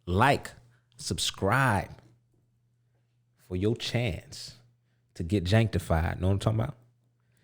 like, subscribe for your chance to get janktified. Know what I'm talking about?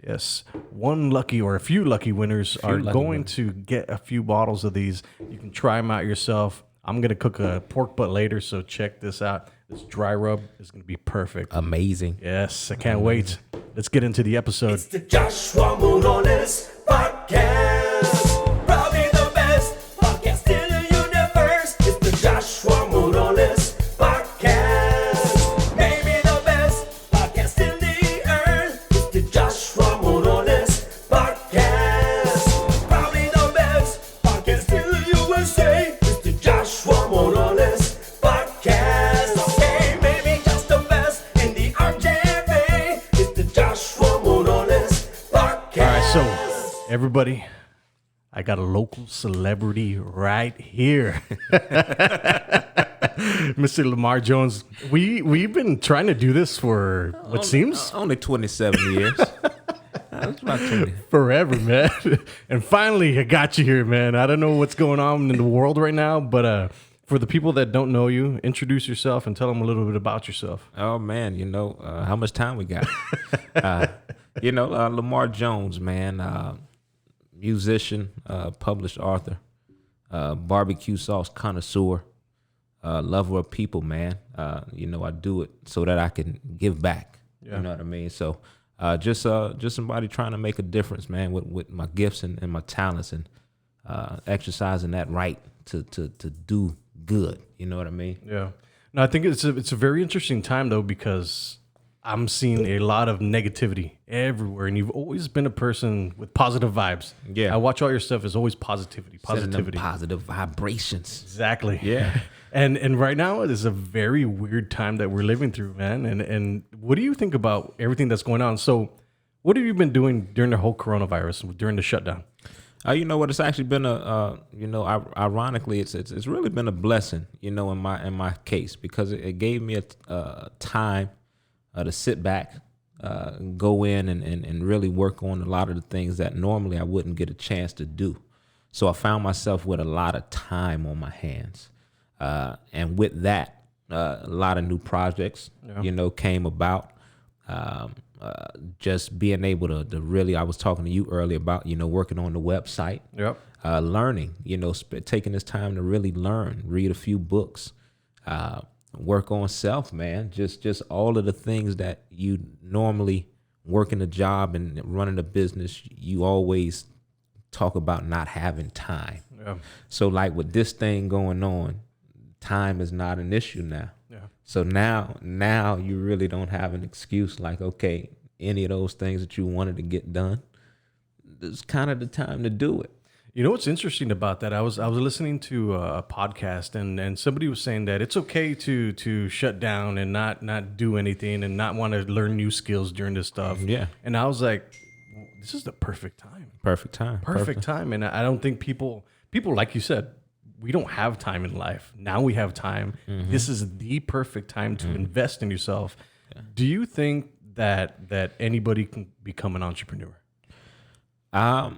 Yes. One lucky or a few lucky winners are going to get a few bottles of these. You can try them out yourself. I'm going to cook a pork butt later, so check this out. This dry rub is going to be perfect. Amazing. Yes, I can't wait. Let's get into the episode. It's the Joshua Morones Podcast. Probably the best podcast in the universe. It's the Joshua Morones Podcast. Maybe the best podcast in the earth. It's the Joshua Morones Podcast. Probably the best podcast in the USA. It's the Joshua Morones Podcast. Okay, maybe just the best in the RJFA. It's the Joshua Morones Podcast. All right, so everybody, I got a local celebrity right here. Mr. Lamar Jones. We've been trying to do this for what seems Only 27 years. That's about 20. forever, man. And finally, I got you here, man. I don't know what's going on in the world right now, but for the people that don't know you, introduce yourself and tell them a little bit about yourself. Oh, man, how much time we got? Lamar Jones, man, musician, published author, barbecue sauce connoisseur, lover of people, man. I do it so that I can give back. Yeah. You know what I mean? So just somebody trying to make a difference, man, with my gifts and my talents and exercising that right to do good. You know what I mean? Yeah. No, I think it's a very interesting time, though, because I'm seeing a lot of negativity everywhere, and you've always been a person with positive vibes. Yeah. I watch all your stuff as always positivity. Sending them positive vibrations. Exactly. Yeah. And right now it is a very weird time that we're living through, man. And what do you think about everything that's going on? So what have you been doing during the whole coronavirus, during the shutdown? You know what? It's actually been ironically, it's really been a blessing, in my case, because it gave me a time to sit back, go in and really work on a lot of the things that normally I wouldn't get a chance to do. So I found myself with a lot of time on my hands. And with that, a lot of new projects, came about. Just being able to really, I was talking to you earlier about, working on the website, learning, taking this time to really learn, read a few books, work on self, man. Just all of the things that you normally working a job and running a business, you always talk about not having time. Yeah. So like with this thing going on, time is not an issue now. Yeah. So now you really don't have an excuse like, okay, any of those things that you wanted to get done, it's kind of the time to do it. You know what's interesting about that? I was listening to a podcast and somebody was saying that it's okay to shut down and not do anything and not want to learn new skills during this stuff. Yeah. And I was like, this is the perfect time. Perfect time. And I don't think people like you said, we don't have time in life. Now we have time. Mm-hmm. This is the perfect time to invest in yourself. Yeah. Do you think that anybody can become an entrepreneur? I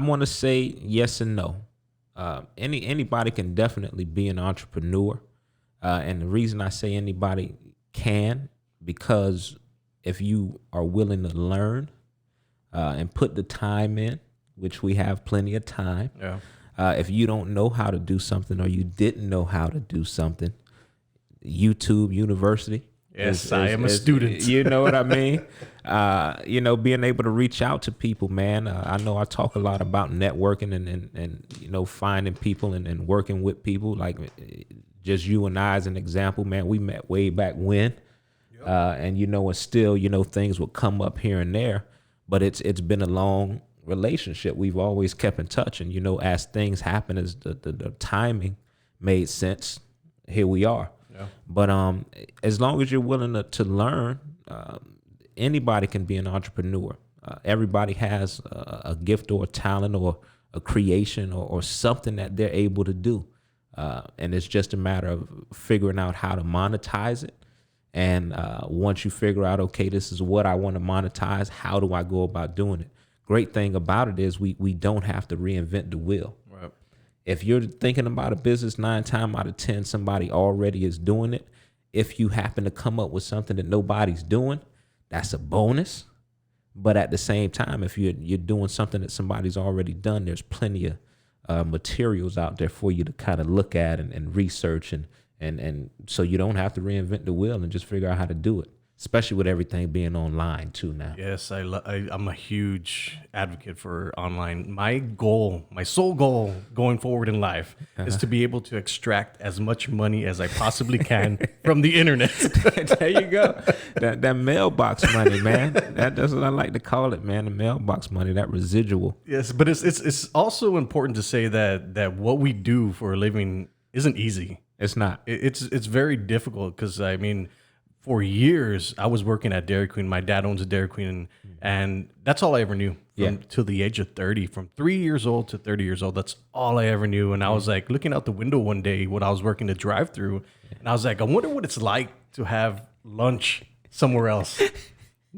want to say yes and no. Anybody can definitely be an entrepreneur. And the reason I say anybody can, because if you are willing to learn and put the time in, which we have plenty of time. Yeah. If you don't know how to do something or you didn't know how to do something, YouTube University. Yes, I am a student. You know what I mean? Being able to reach out to people, man. I know I talk a lot about networking and finding people and working with people. Like just you and I as an example, man. We met way back when, and it's still things will come up here and there, but it's been a long relationship. We've always kept in touch, and as things happen, as the timing made sense, here we are. Yeah. But as long as you're willing to learn, anybody can be an entrepreneur. Everybody has a gift or a talent or a creation or something that they're able to do, and it's just a matter of figuring out how to monetize it. And once you figure out, okay, this is what I want to monetize, how do I go about doing it? Great thing about it is we don't have to reinvent the wheel. Right. If you're thinking about a business, 9 times out of 10, somebody already is doing it. If you happen to come up with something that nobody's doing, that's a bonus. But at the same time, if you're doing something that somebody's already done, there's plenty of materials out there for you to kind of look at and research, and so you don't have to reinvent the wheel and just figure out how to do it. Especially with everything being online too now. Yes, I'm a huge advocate for online. My goal, my sole goal going forward in life is to be able to extract as much money as I possibly can from the internet. There you go. That mailbox money, man. That's what I like to call it, man. The mailbox money, that residual. Yes, but it's also important to say that what we do for a living isn't easy. It's not. It's very difficult because, I mean, for years, I was working at Dairy Queen. My dad owns a Dairy Queen, and that's all I ever knew till the age of 30. From 3 years old to 30 years old, that's all I ever knew. And I was like looking out the window one day when I was working the drive-through, and I was like, I wonder what it's like to have lunch somewhere else.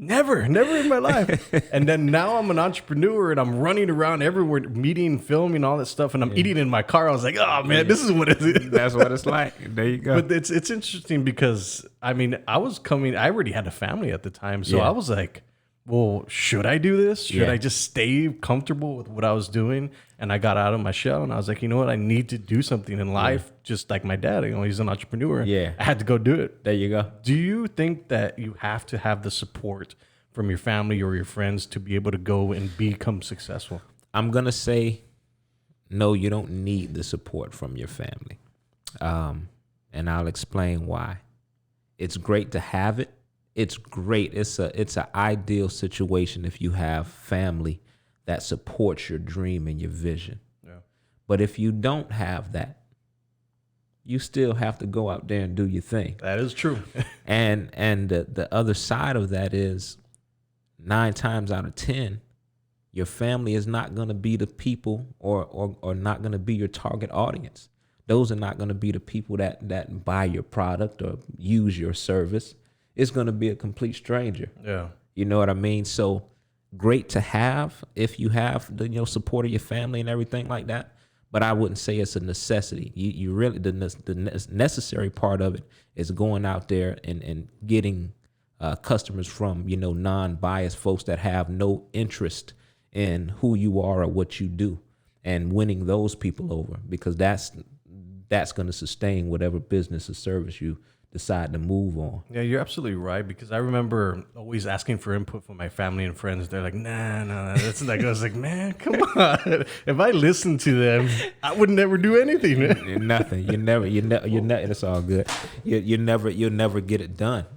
Never in my life. And then now I'm an entrepreneur and I'm running around everywhere, meeting, filming, all that stuff, and I'm eating in my car. I was like, oh man, this is what it is. That's what it's like. There you go. But it's interesting because I mean, I already had a family at the time. So I was like, well, should I do this? Should I just stay comfortable with what I was doing? And I got out of my shell and I was like, you know what? I need to do something in life, just like my dad. You know, he's an entrepreneur. Yeah. I had to go do it. There you go. Do you think that you have to have the support from your family or your friends to be able to go and become successful? I'm going to say, no, you don't need the support from your family. And I'll explain why. It's great to have it. It's great. It's an ideal situation if you have family that supports your dream and your vision. Yeah. But if you don't have that, you still have to go out there and do your thing. That is true. and the other side of that is 9 times out of 10, your family is not going to be the people or not going to be your target audience. Those are not going to be the people that buy your product or use your service. It's going to be a complete stranger. Yeah. You know what I mean? So great to have if you have the support of your family and everything like that. But I wouldn't say it's a necessity. You really, the necessary part of it is going out there and getting customers from, non-biased folks that have no interest in who you are or what you do, and winning those people over, because that's going to sustain whatever business or service you decide to move on. Yeah, you're absolutely right, because I remember always asking for input from my family and friends. They're like, nah, that's like, I was like, man, come on. If I listened to them, I would never do anything. Nothing. You never, it's all good. You'll never get it done.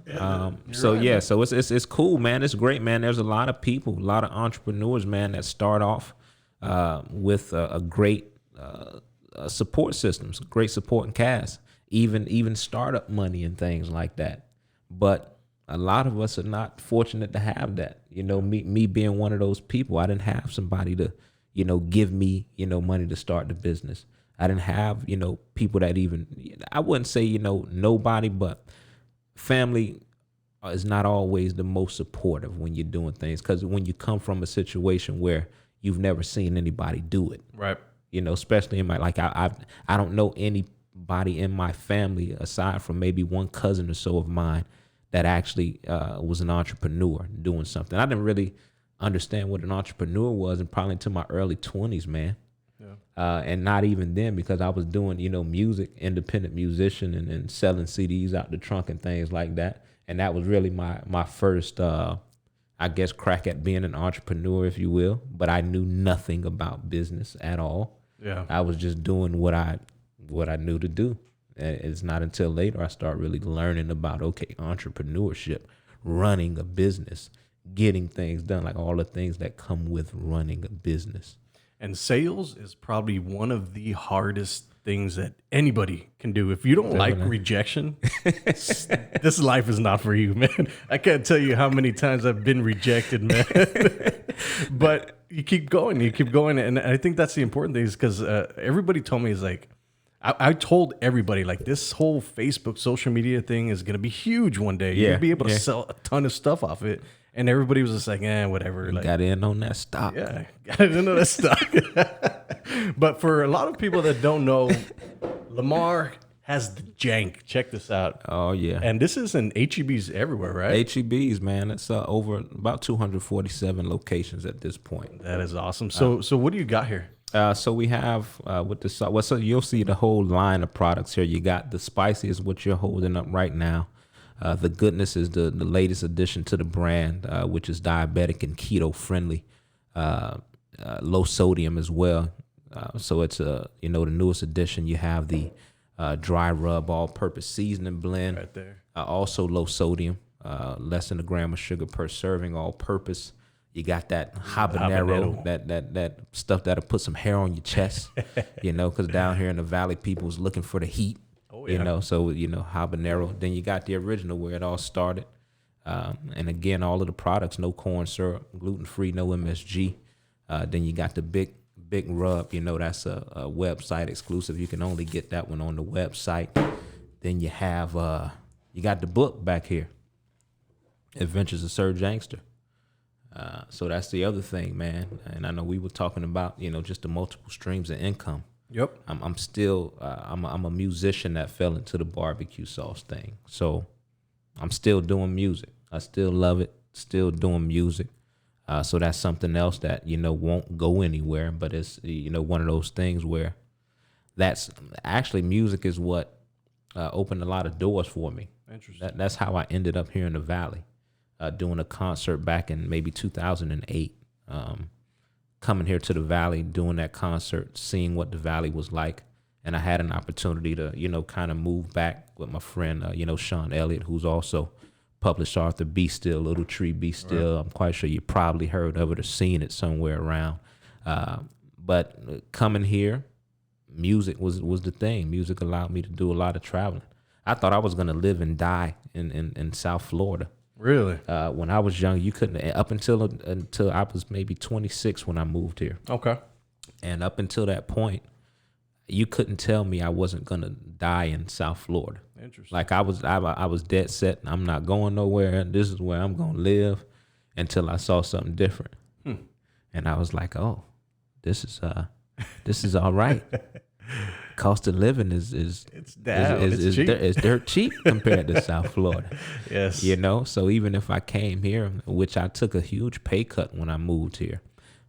So it's cool, man. It's great, man. There's a lot of people, a lot of entrepreneurs, man, that start off with a great support systems, great support and cast. Even startup money and things like that. But a lot of us are not fortunate to have that. Me being one of those people, I didn't have somebody to, give me, money to start the business. I didn't have, people that even, I wouldn't say, nobody, but family is not always the most supportive when you're doing things. Because when you come from a situation where you've never seen anybody do it. Right. Especially in I don't know anybody in my family aside from maybe one cousin or so of mine that actually was an entrepreneur doing something. I didn't really understand what an entrepreneur was and probably into my early 20s, man. Yeah. And not even then, because I was doing, music, independent musician, and selling CDs out the trunk and things like that. And that was really my first, I guess, crack at being an entrepreneur, if you will. But I knew nothing about business at all. Yeah. I was just doing what I knew to do. And it's not until later I start really learning about, entrepreneurship, running a business, getting things done, like all the things that come with running a business. And sales is probably one of the hardest things that anybody can do. If you don't like rejection, this life is not for you, man. I can't tell you how many times I've been rejected, man. But you keep going. And I think that's the important thing, is because everybody told me, is like, I told everybody, like, this whole Facebook social media thing is going to be huge one day. You'll be able to sell a ton of stuff off it. And everybody was just like, whatever. Like, Got in on that stock. yeah, got it into the stock. But for a lot of people that don't know, Lamar has the jank. Check this out. Oh yeah. And this is in HEBs everywhere, right? HEBs, man. It's over about 247 locations at this point. That is awesome. So what do you got here? So we have with the sauce. Well, so you'll see the whole line of products here. You got the spicy is what you're holding up right now. The goodness is the latest addition to the brand, which is diabetic and keto friendly, low sodium as well. So it's the newest addition. You have the dry rub all-purpose seasoning blend, Right there. also low sodium, less than a gram of sugar per serving, all-purpose. You got that habanero, that stuff that'll put some hair on your chest, because down here in the valley, people was looking for the heat. Oh, yeah. So habanero. Then you got the original where it all started, and again, all of the products, no corn syrup, gluten free, no MSG. Then you got the big rub. That's a website exclusive. You can only get that one on the website. Then you have you got the book back here, Adventures of Sir Jankster. So that's the other thing, man. And I know we were talking about just the multiple streams of income. Yep. I'm still I'm a musician that fell into the barbecue sauce thing. So I'm still doing music. I still love it. Still doing music. So that's something else that won't go anywhere. But it's one of those things where that's actually music is what opened a lot of doors for me. Interesting. That's how I ended up here in the Valley, doing a concert back in maybe 2008. Coming here to the Valley, doing that concert, seeing what the Valley was like. And I had an opportunity to, kind of move back with my friend, Sean Elliott, who's also published author, Be Still, Little Tree, Be Still. Right. I'm quite sure you probably heard of it or seen it somewhere around. But coming here, music was the thing. Music allowed me to do a lot of traveling. I thought I was going to live and die in South Florida. Really? When I was young, you couldn't, up until I was maybe 26 when I moved here. Okay. And up until that point, you couldn't tell me I wasn't gonna die in South Florida. Interesting. Like I was dead set. I'm not going nowhere. And this is where I'm gonna live until I saw something different. And I was like, oh, this is all right. Cost of living is cheap. It's dirt cheap compared to South Florida. Yes. So even if I came here, which I took a huge pay cut when I moved here,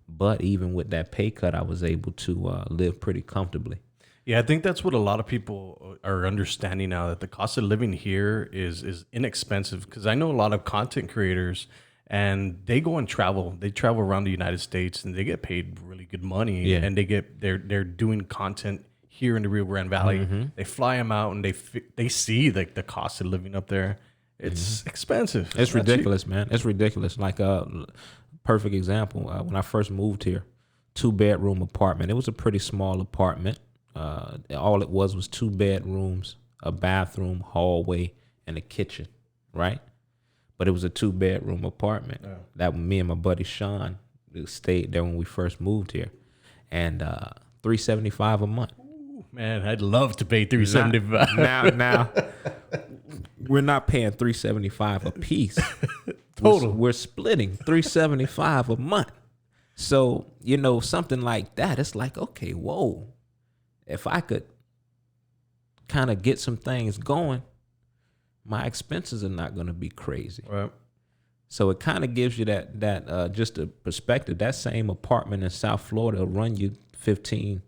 but even with that pay cut, I was able to live pretty comfortably. Yeah, I think that's what a lot of people are understanding now, that the cost of living here is inexpensive. Because I know a lot of content creators, and they go and travel. They travel around the United States, and they get paid really good money. Yeah. And they're doing content here in the Rio Grande Valley. Mm-hmm. They fly them out, and they see the cost of living up there. It's expensive. It's ridiculous, man. It's ridiculous. Like perfect example. When I first moved here, 2-bedroom apartment. It was a pretty small apartment. All it was 2 bedrooms, a bathroom, hallway, and a kitchen, right? But it was a 2-bedroom apartment. Yeah. That me and my buddy Sean stayed there when we first moved here, and $375 a month. Ooh, man, I'd love to pay $375. Now, we're not paying $375 a piece. Total. We're splitting $375 a month. So something like that, it's like, okay, whoa. If I could kind of get some things going, my expenses are not going to be crazy. Right. So it kind of gives you that just a perspective. That same apartment in South Florida will run you $1,500,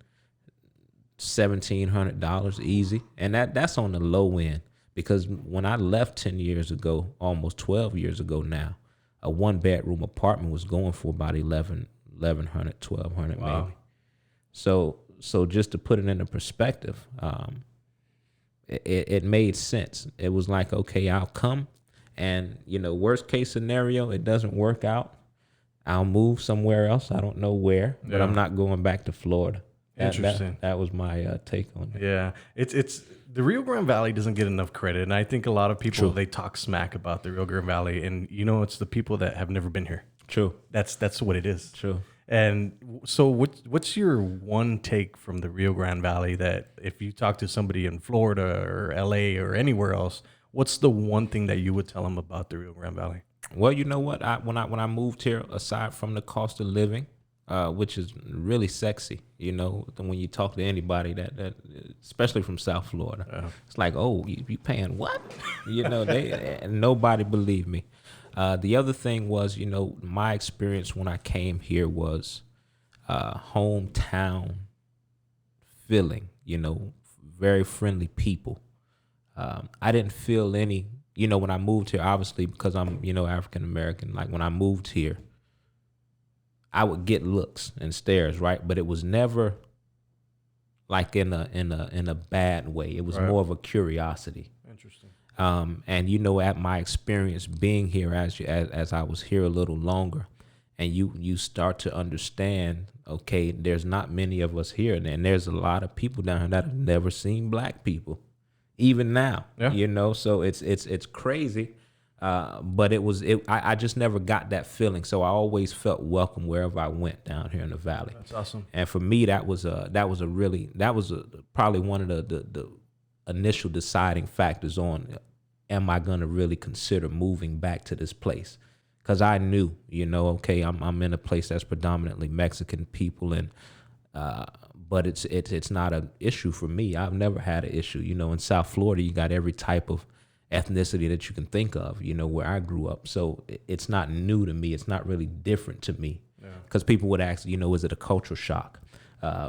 $1,700 easy, and that's on the low end. Because when I left 10 years ago, almost 12 years ago now, a 1-bedroom apartment was going for about $1,100, $1,200 wow. maybe. So just to put it into perspective, it made sense. It was like, okay, I'll come, and worst case scenario, it doesn't work out, I'll move somewhere else. I don't know where, but I'm not going back to Florida. Interesting. That was my take on it. Yeah, it's the Rio Grande Valley doesn't get enough credit, and I think a lot of people True. They talk smack about the Rio Grande Valley, and it's the people that have never been here. True. That's what it is. True. And so, what's your one take from the Rio Grande Valley that if you talk to somebody in Florida or LA or anywhere else, what's the one thing that you would tell them about the Rio Grande Valley? Well, you know what? When I moved here, aside from the cost of living, which is really sexy, you know, when you talk to anybody that especially from South Florida, it's like, oh, you paying what? You know, and nobody believed me. The other thing was, you know, my experience when I came here was hometown feeling, you know, very friendly people. I didn't feel any, you know, when I moved here, obviously because I'm, you know, African American, like when I moved here, I would get looks and stares, right? But it was never like in a bad way. It was more of a curiosity. Interesting. And you know, at my experience being here, as I was here a little longer, and you start to understand, okay, there's not many of us here, and there's a lot of people down here that have never seen black people, even now. Yeah. You know, so it's crazy. But I just never got that feeling. So I always felt welcome wherever I went down here in the Valley. That's awesome. And for me, that was probably one of the initial deciding factors on, am I going to really consider moving back to this place? Because I knew, you know, okay, I'm in a place that's predominantly Mexican people, and but it's not an issue for me. I've never had an issue. You know, in South Florida, you got every type of ethnicity that you can think of, you know, where I grew up. So it's not new to me. It's not really different to me. Because people would ask, you know, is it a cultural shock?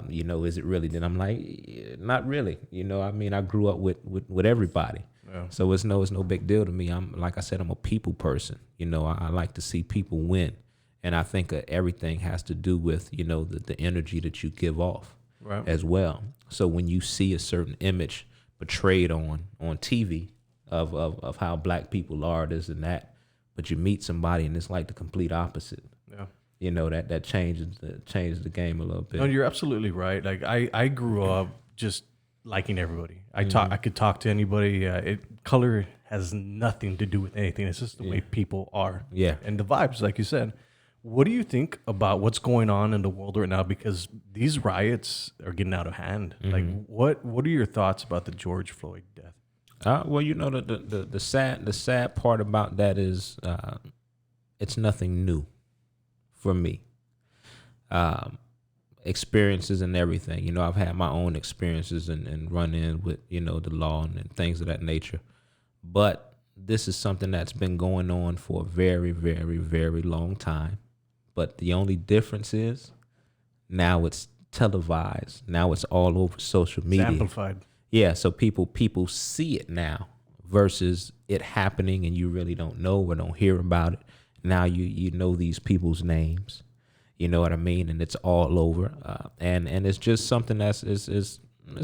You know, is it really? Then I'm like, not really. You know, I mean, I grew up with everybody. Yeah. So it's no big deal to me. Like I said, I'm a people person. You know, I like to see people win. And I think everything has to do with, you know, the energy that you give off as well. So when you see a certain image portrayed on TV of how black people are, this and that, but you meet somebody and it's like the complete opposite. Yeah. You know, that changes the game a little bit. No, you're absolutely right. Like I grew up just liking everybody. I could talk to anybody. Color has nothing to do with anything. It's just the way people are. Yeah. And the vibes, like you said. What do you think about what's going on in the world right now? Because these riots are getting out of hand. Like, what are your thoughts about the George Floyd death? Well, you know, the sad part about that is it's nothing new for me. Experiences and everything. You know, I've had my own experiences and run in with, you know, the law and things of that nature. But this is something that's been going on for a very, very, very long time. But the only difference is now it's televised. Now it's all over social media. It's amplified. Yeah, so people see it now versus it happening and you really don't know or don't hear about it. Now you know these people's names. You know what I mean? And it's all over. And it's just something that's it's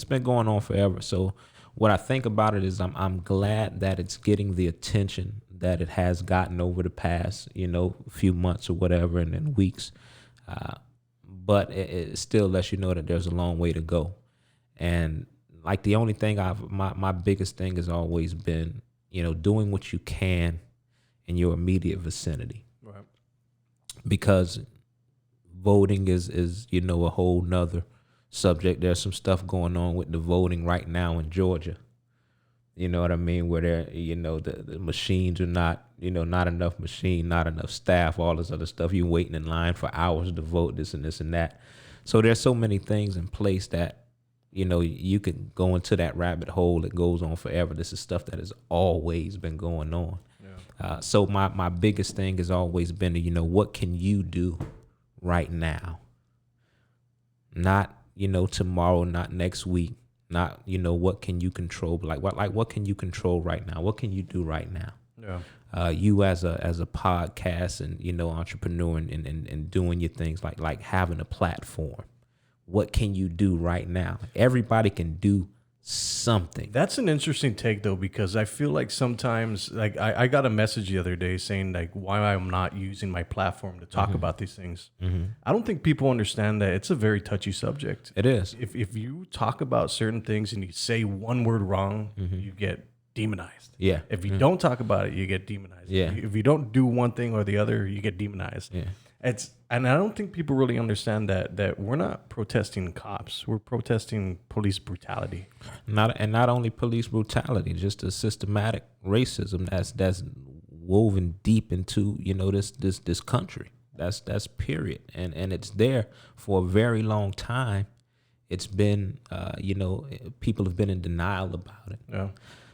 been going on forever. So what I think about it is I'm glad that it's getting the attention that it has gotten over the past, you know, few months or whatever, and then weeks. But it still lets you know that there's a long way to go. And like the only thing my biggest thing has always been, you know, doing what you can in your immediate vicinity. Right. Because voting is, you know, a whole nother subject. There's some stuff going on with the voting right now in Georgia. You know what I mean? Where they're, you know, the machines are not, you know, not enough machine, not enough staff, all this other stuff. You're waiting in line for hours to vote, this and that. So there's so many things in place that, you know, you could go into that rabbit hole that goes on forever. This is stuff that has always been going on. Yeah. So my biggest thing has always been, you know, what can you do right now? Not, you know, tomorrow, not next week. Not, you know, what can you control? What can you control right now? What can you do right now? Yeah. You as a podcast and, you know, entrepreneur and doing your things like having a platform. What can you do right now? Everybody can do something. That's an interesting take though, because I feel like sometimes, like I got a message the other day saying like why I'm not using my platform to talk about these things. I don't think people understand that it's a very touchy subject. It is. If you talk about certain things and you say one word wrong, you get demonized. Yeah. If you don't talk about it, you get demonized. Yeah. If you don't do one thing or the other, you get demonized. Yeah. And I don't think people really understand that we're not protesting cops. We're protesting police brutality. Not only police brutality, just a systematic racism that's woven deep into, you know, this country. That's period. And it's there for a very long time. It's been, you know, people have been in denial about it. Yeah.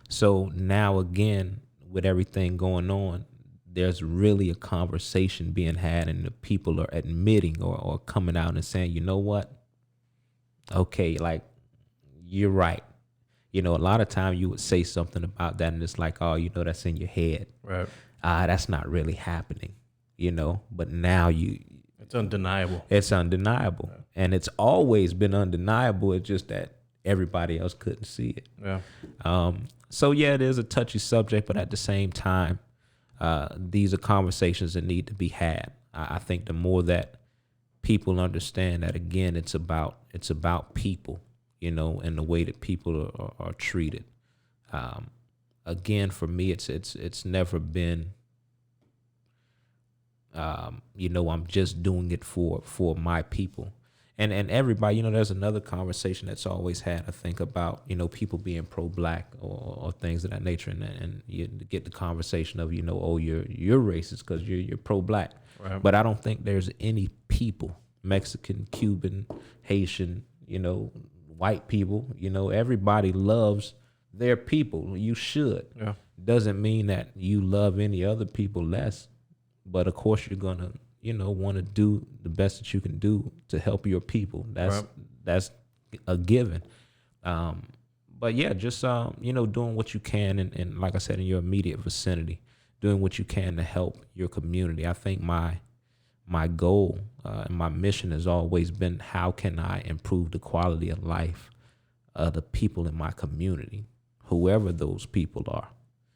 So now again, with everything going on, there's really a conversation being had, and the people are admitting or coming out and saying, you know what? Okay, like, you're right. You know, a lot of time you would say something about that and it's like, oh, you know, that's in your head. Right. That's not really happening, you know, but now It's undeniable. it's undeniable. Yeah. And it's always been undeniable. It's just that everybody else couldn't see it. Yeah. So yeah, it is a touchy subject, but at the same time, these are conversations that need to be had. I think the more that people understand that, again, it's about people, you know, and the way that people are treated. Again, for me, it's never been, you know, I'm just doing it for my people. And everybody, you know, there's another conversation that's always had, I think, about, you know, people being pro-black or things of that nature, and you get the conversation of, you know, oh, you're racist because you're pro-black. Right. But I don't think there's any people, Mexican, Cuban, Haitian, you know, white people, you know, everybody loves their people. You should. Yeah. Doesn't mean that you love any other people less, but of course you're gonna, you know, want to do the best that you can do to help your people. That's a given. But yeah, just you know, doing what you can, and like I said, in your immediate vicinity, doing what you can to help your community. I think my goal and my mission has always been, how can I improve the quality of life of the people in my community, whoever those people are.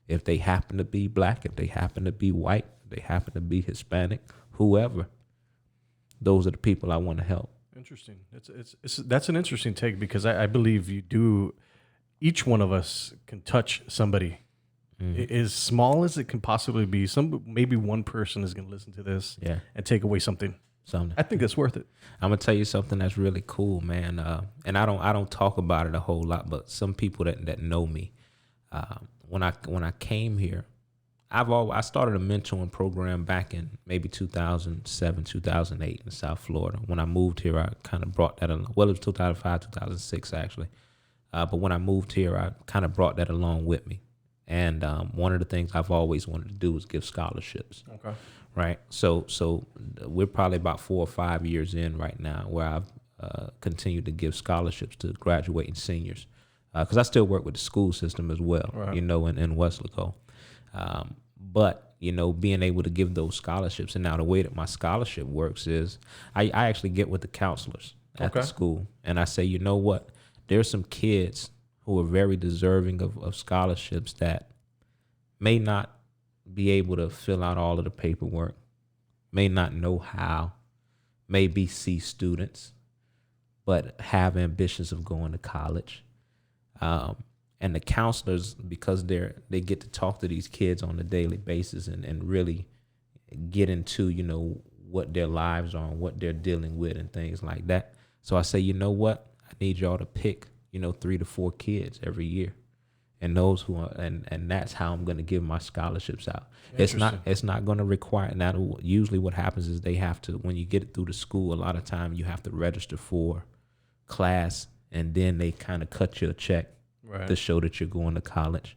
If they happen to be black, if they happen to be white, if they happen to be Hispanic, whoever, those are the people I want to help. Interesting. That's an interesting take, because I believe you do. Each one of us can touch somebody, as small as it can possibly be. Maybe one person is going to listen to this, and take away something. I think it's worth it. I'm gonna tell you something that's really cool, man. And I don't talk about it a whole lot, but some people that know me, when I came here, I started a mentoring program back in maybe 2007, 2008 in South Florida. When I moved here, I kind of brought that along. Well, it was 2005, 2006 actually. But when I moved here, I kind of brought that along with me. And one of the things I've always wanted to do is give scholarships. Okay. Right. So we're probably about 4 or 5 years in right now, where I've continued to give scholarships to graduating seniors, because I still work with the school system as well, right, you know, in Weslaco. But, you know, being able to give those scholarships, and now the way that my scholarship works is I actually get with the counselors at the school, and I say, you know what, there's some kids who are very deserving of scholarships that may not be able to fill out all of the paperwork, may not know how, may be C students, but have ambitions of going to college. And the counselors, because they get to talk to these kids on a daily basis and really get into, you know, what their lives are and what they're dealing with and things like that. So I say, you know what, I need y'all to pick, you know, 3 to 4 kids every year. And those who are, and that's how I'm going to give my scholarships out. It's not going to require. Now, usually what happens is they have to, when you get it through the school, a lot of time you have to register for class, and then they kind of cut you a check, right, to show that you're going to college.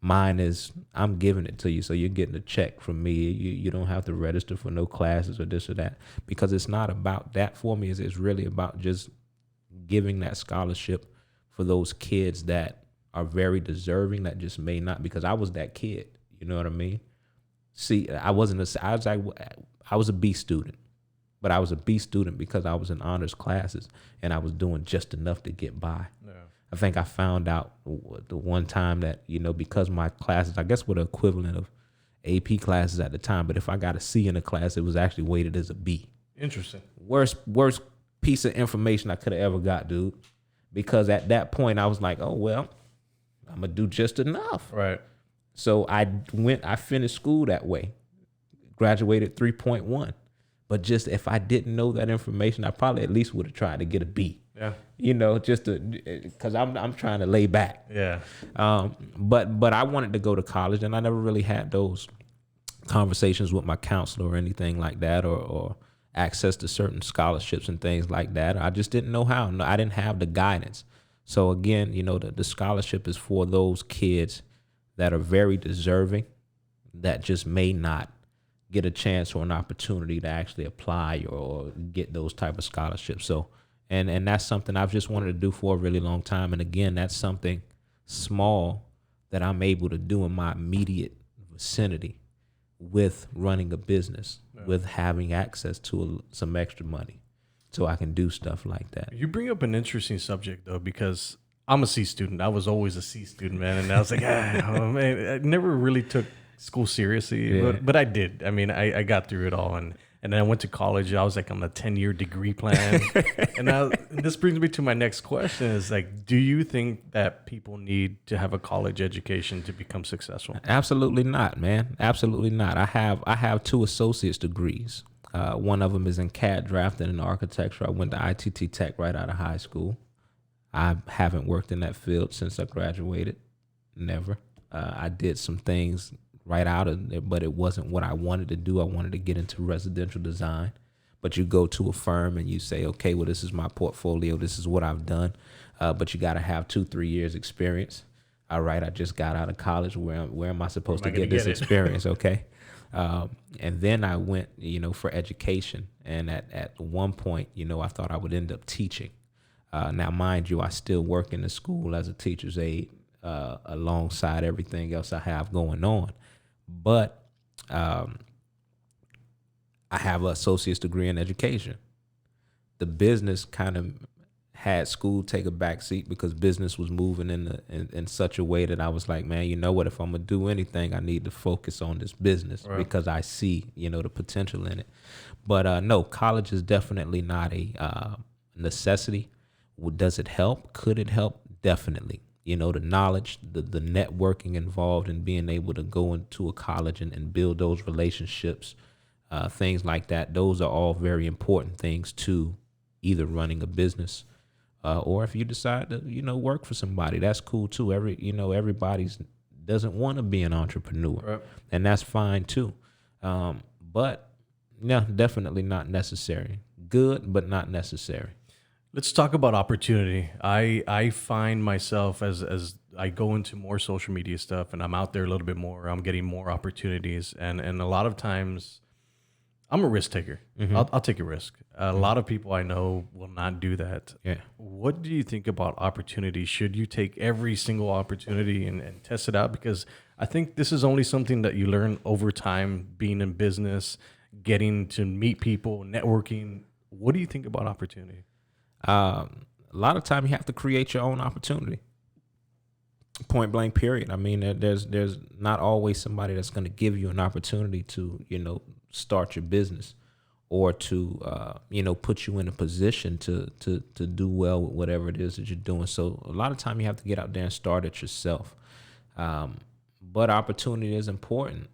Mine is, I'm giving it to you, so you're getting a check from me. You don't have to register for no classes or this or that, because it's not about that for me. It's really about just giving that scholarship for those kids that are very deserving, that just may not, because I was that kid, you know what I mean? See, I was a B student, but I was a B student because I was in honors classes and I was doing just enough to get by. Yeah. I think I found out the one time that, you know, because my classes, I guess were the equivalent of AP classes at the time, but if I got a C in a class, it was actually weighted as a B. Interesting. Worst piece of information I could have ever got, dude, because at that point I was like, oh, well, I'm going to do just enough. Right. So I finished school that way, graduated 3.1. But just if I didn't know that information, I probably at least would have tried to get a B. Yeah. You know, just because I'm trying to lay back. Yeah. But I wanted to go to college, and I never really had those conversations with my counselor or anything like that, or access to certain scholarships and things like that. I just didn't know how. No, I didn't have the guidance. So again, the scholarship is for those kids that are very deserving, that just may not get a chance or an opportunity to actually apply or get those type of scholarships. So, and that's something I've just wanted to do for a really long time. And again, that's something small that I'm able to do in my immediate vicinity with running a business, with having access to some extra money, so I can do stuff like that. You bring up an interesting subject, though, because I'm a C student. I was always a C student, man. And I was like, oh, man, I never really took school seriously, but I did. I mean, I got through it all. And then I went to college. I was like on a 10-year degree plan. And this brings me to my next question is like, do you think that people need to have a college education to become successful? Absolutely not, man. Absolutely not. I have 2 associate's degrees. One of them is in CAD drafting and architecture. I went to ITT Tech right out of high school. I haven't worked in that field since I graduated. Never. I did some things right out of there, but it wasn't what I wanted to do. I wanted to get into residential design. But you go to a firm and you say, okay, well, this is my portfolio. This is what I've done. But you got to have 2-3 years experience. All right, I just got out of college. Where am I supposed to get this experience? Okay. And then I went, for education. And at one point, I thought I would end up teaching. Now, mind you, I still work in the school as a teacher's aide alongside everything else I have going on. But I have an associate's degree in education. The business kind of had school take a back seat because business was moving in such a way that I was like, man, you know what? If I'm going to do anything, I need to focus on this business because I see, the potential in it. But no, college is definitely not a necessity. Does it help? Could it help? Definitely. The knowledge, the networking involved in being able to go into a college and build those relationships, things like that. Those are all very important things to either running a business or if you decide to, work for somebody, that's cool too. Everybody's doesn't want to be an entrepreneur, and that's fine too. But no, definitely not necessary. Good, but not necessary. Let's talk about opportunity. I find myself as I go into more social media stuff and I'm out there a little bit more, I'm getting more opportunities. And a lot of times I'm a risk taker. Mm-hmm. I'll take a risk. A lot of people I know will not do that. Yeah. What do you think about opportunity? Should you take every single opportunity and test it out? Because I think this is only something that you learn over time, being in business, getting to meet people, networking. What do you think about opportunity? A lot of time you have to create your own opportunity. Point blank, period. I mean, there's not always somebody that's going to give you an opportunity to, start your business or to, put you in a position to do well with whatever it is that you're doing. So a lot of time you have to get out there and start it yourself. But opportunity is important.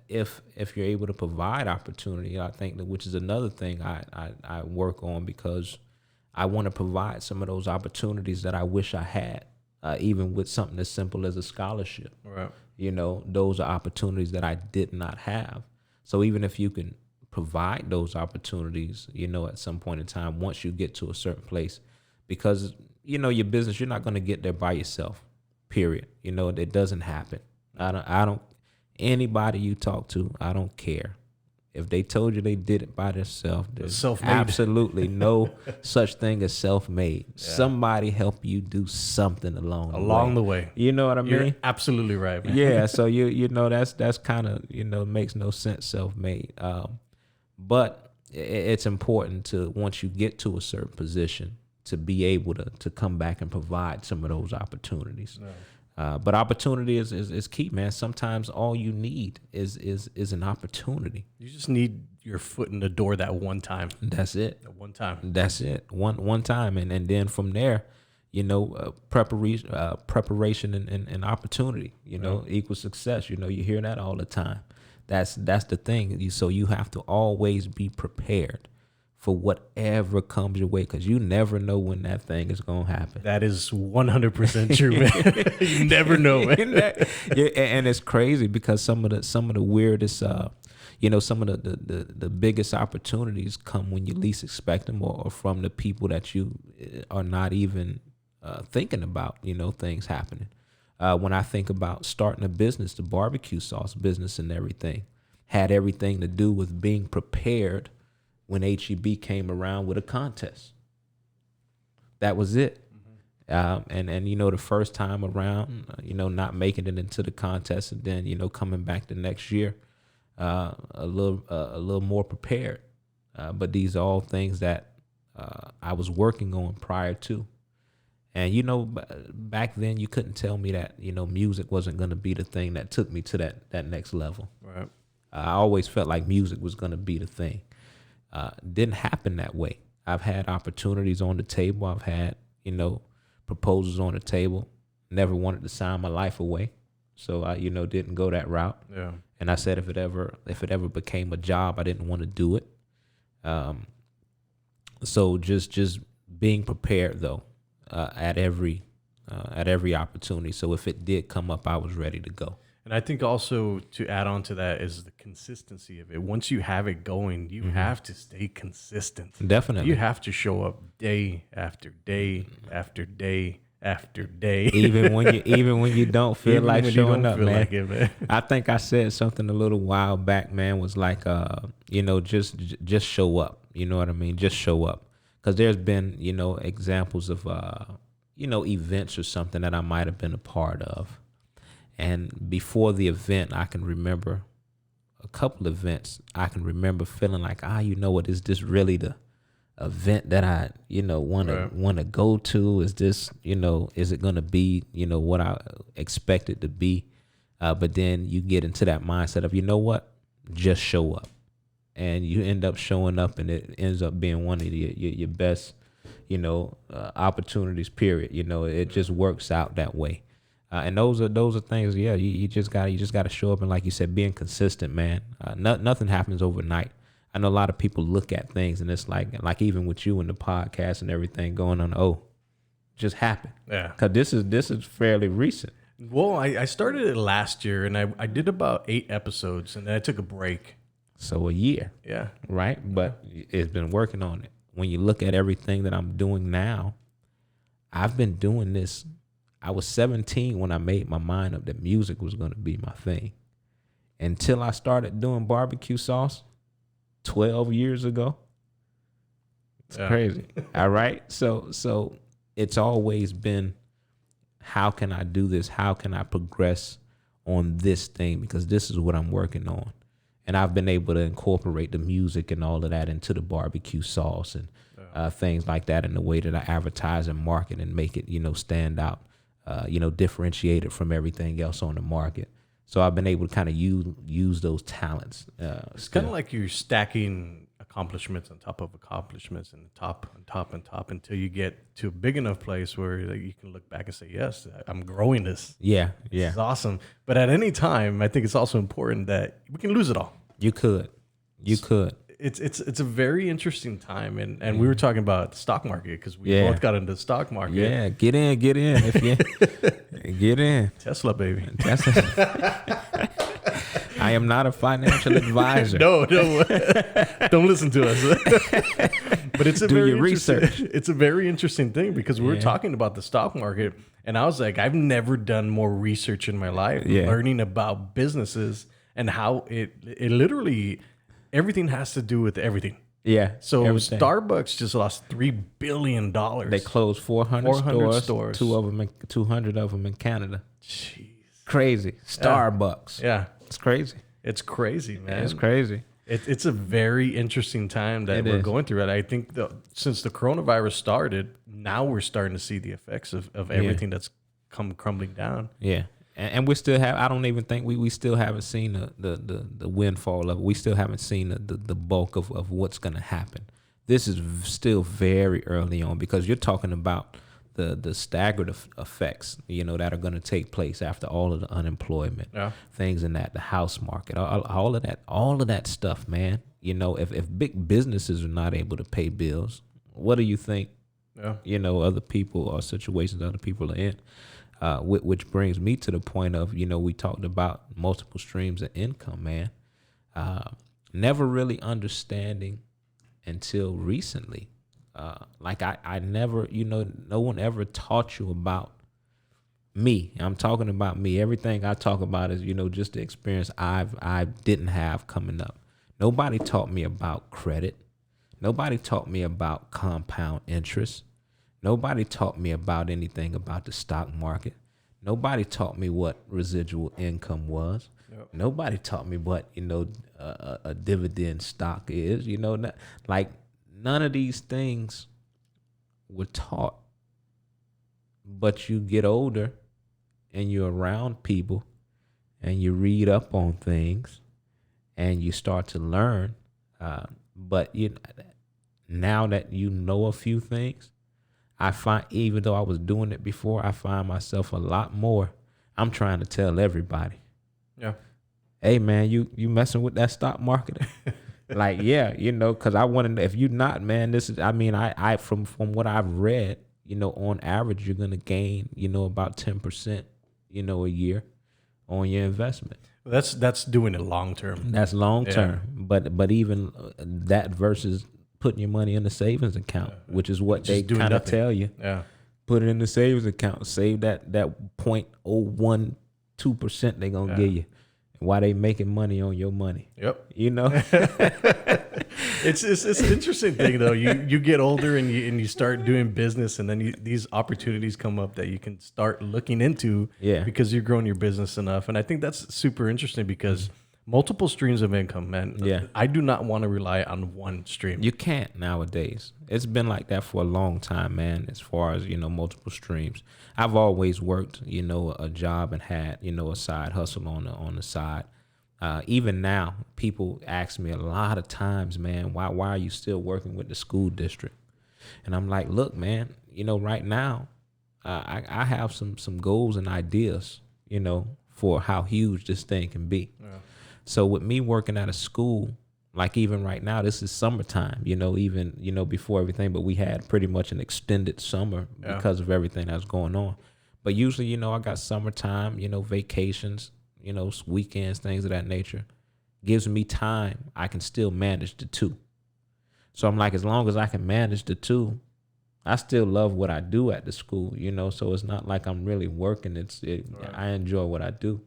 If you're able to provide opportunity, I think which is another thing I work on, because I want to provide some of those opportunities that I wish I had, even with something as simple as a scholarship. Right. Those are opportunities that I did not have. So even if you can provide those opportunities, at some point in time, once you get to a certain place, because, your business, you're not going to get there by yourself, period. It doesn't happen. I don't, anybody you talk to, I don't care. If they told you they did it by themselves, there's absolutely no such thing as self-made. Yeah. Somebody help you do something along the way. You know what I mean? You're absolutely right, man. Yeah. So that's kind of makes no sense, self-made. But it's important to, once you get to a certain position, to be able to come back and provide some of those opportunities. Yeah. But opportunity is key, man. Sometimes all you need is an opportunity. You just need your foot in the door that one time. That's it. That one time. That's it. One time, and then from there, preparation and opportunity. Equal success. You hear that all the time. That's the thing. So you have to always be prepared for whatever comes your way, because you never know when that thing is going to happen. That is 100% true, man. You never know, man. Yeah, and it's crazy because some of the weirdest, some of the biggest opportunities come when you least expect them, or from the people that you are not even thinking about, things happening. When I think about starting a business, the barbecue sauce business and everything had everything to do with being prepared when HEB came around with a contest. That was it. And the first time around, not making it into the contest, and then, coming back the next year, a little more prepared. But these are all things that I was working on prior to. And, back then you couldn't tell me that, music wasn't going to be the thing that took me to that next level. Right. I always felt like music was going to be the thing. Didn't happen that way. I've had opportunities on the table. I've had, proposals on the table. Never wanted to sign my life away. So I, didn't go that route. Yeah. And I said, if it ever became a job, I didn't want to do it. So just being prepared though, at every opportunity. So if it did come up, I was ready to go. And I think also to add on to that is the consistency of it. Once you have it going, you have to stay consistent. Definitely. You have to show up day after day after day after day. even when you don't feel like showing up, man. Like it, man. I think I said something a little while back, man, was like, just show up. You know what I mean? Just show up. Because there's been, examples of, events or something that I might have been a part of. And before the event, I can remember a couple events. I can remember feeling like, is this really the event that I, want to go to? Is this, is it going to be, what I expect it to be? But then you get into that mindset of, just show up. And you end up showing up, and it ends up being one of your best, opportunities, period. It just works out that way. And those are things. Yeah, you just gotta show up, and like you said, being consistent, man. Nothing happens overnight. I know a lot of people look at things, and it's like even with you and the podcast and everything going on, just happened. Yeah. Cause this is fairly recent. Well, I started it last year, and I did about 8 episodes, and then I took a break. So a year. Yeah. Right. But it's been working on it. When you look at everything that I'm doing now, I've been doing this. I was 17 when I made my mind up that music was going to be my thing. Until I started doing barbecue sauce 12 years ago. It's crazy. All right. So it's always been, how can I do this? How can I progress on this thing? Because this is what I'm working on. And I've been able to incorporate the music and all of that into the barbecue sauce and things like that in the way that I advertise and market and make it, stand out. Differentiated from everything else on the market. So I've been able to kind of use those talents. It's kind of like you're stacking accomplishments on top of accomplishments and top and top and top until you get to a big enough place where you can look back and say, yes, I'm growing this. Yeah. This is awesome. But at any time, I think it's also important that we can lose it all. You could. It's a very interesting time, and we were talking about the stock market because we both got into the stock market. Yeah, get in. If you get in, Tesla, baby. I am not a financial advisor. No, don't listen to us. But it's a very research. It's a very interesting thing because we were talking about the stock market, and I was like, I've never done more research in my life, learning about businesses and how it literally. Everything has to do with everything. Yeah. So everything. Starbucks just lost $3 billion. They closed 400 stores. 200 of them in Canada. Jeez. Crazy. Starbucks. Yeah. It's crazy. It's crazy, man. It's crazy. It's a very interesting time that we're going through. And I think since the coronavirus started, now we're starting to see the effects of everything that's come crumbling down. Yeah. And we still have, I don't even think we still haven't seen the windfall of it. We still haven't seen the bulk of what's going to happen. This is still very early on because you're talking about the staggered effects, that are going to take place after all of the unemployment, things in the house market, all of that stuff, man. you know, if big businesses are not able to pay bills, what do you think, you know, other people or situations other people are in? Which brings me to the point of, you know, we talked about multiple streams of income, man. Never really understanding until recently. Like I never, you know, no one ever taught you about me. I'm talking about me. Everything I talk about is, you know, just the experience I didn't have coming up. Nobody taught me about credit. Nobody taught me about compound interest. Nobody taught me about anything about the stock market. Nobody taught me what residual income was. Yep. Nobody taught me what, you know, a dividend stock is. You know, like none of these things were taught. But you get older and you're around people and you read up on things and you start to learn. But you, now that you know a few things, I find, even though I was doing it before, I find myself a lot more. I'm trying to tell everybody. Yeah. Hey man, you messing with that stock market? Like, yeah, you know, cause I want to, if you're not, man, this is, I mean, I from what I've read, you know, on average, you're going to gain, you know, about 10%, you know, a year on your investment. That's doing it long term. That's long term. But even that versus putting your money in the savings account, which is what they kind of tell you. Yeah. Put it in the savings account, save that 0.012% they're going to give you. Why they making money on your money? Yep. You know, it's an interesting thing though. You get older and you start doing business, and then these opportunities come up that you can start looking into. Yeah. Because you're growing your business enough, and I think that's super interesting because multiple streams of income, man. Yeah. I do not want to rely on one stream. You can't nowadays. It's been like that for a long time, man. As far as, you know, multiple streams. I've always worked, you know, a job and had, you know, a side hustle on the side. Even now, people ask me a lot of times, man, why are you still working with the school district? And I'm like, look, man, you know, right now, I have some goals and ideas, you know, for how huge this thing can be. Yeah. So with me working at a school, like even right now, this is summertime, you know, even, you know, before everything, but we had pretty much an extended summer because of everything that's going on. But usually, you know, I got summertime, you know, vacations, you know, weekends, things of that nature. Gives me time. I can still manage the two. So I'm like, as long as I can manage the two, I still love what I do at the school, you know, so it's not like I'm really working. Right. I enjoy what I do.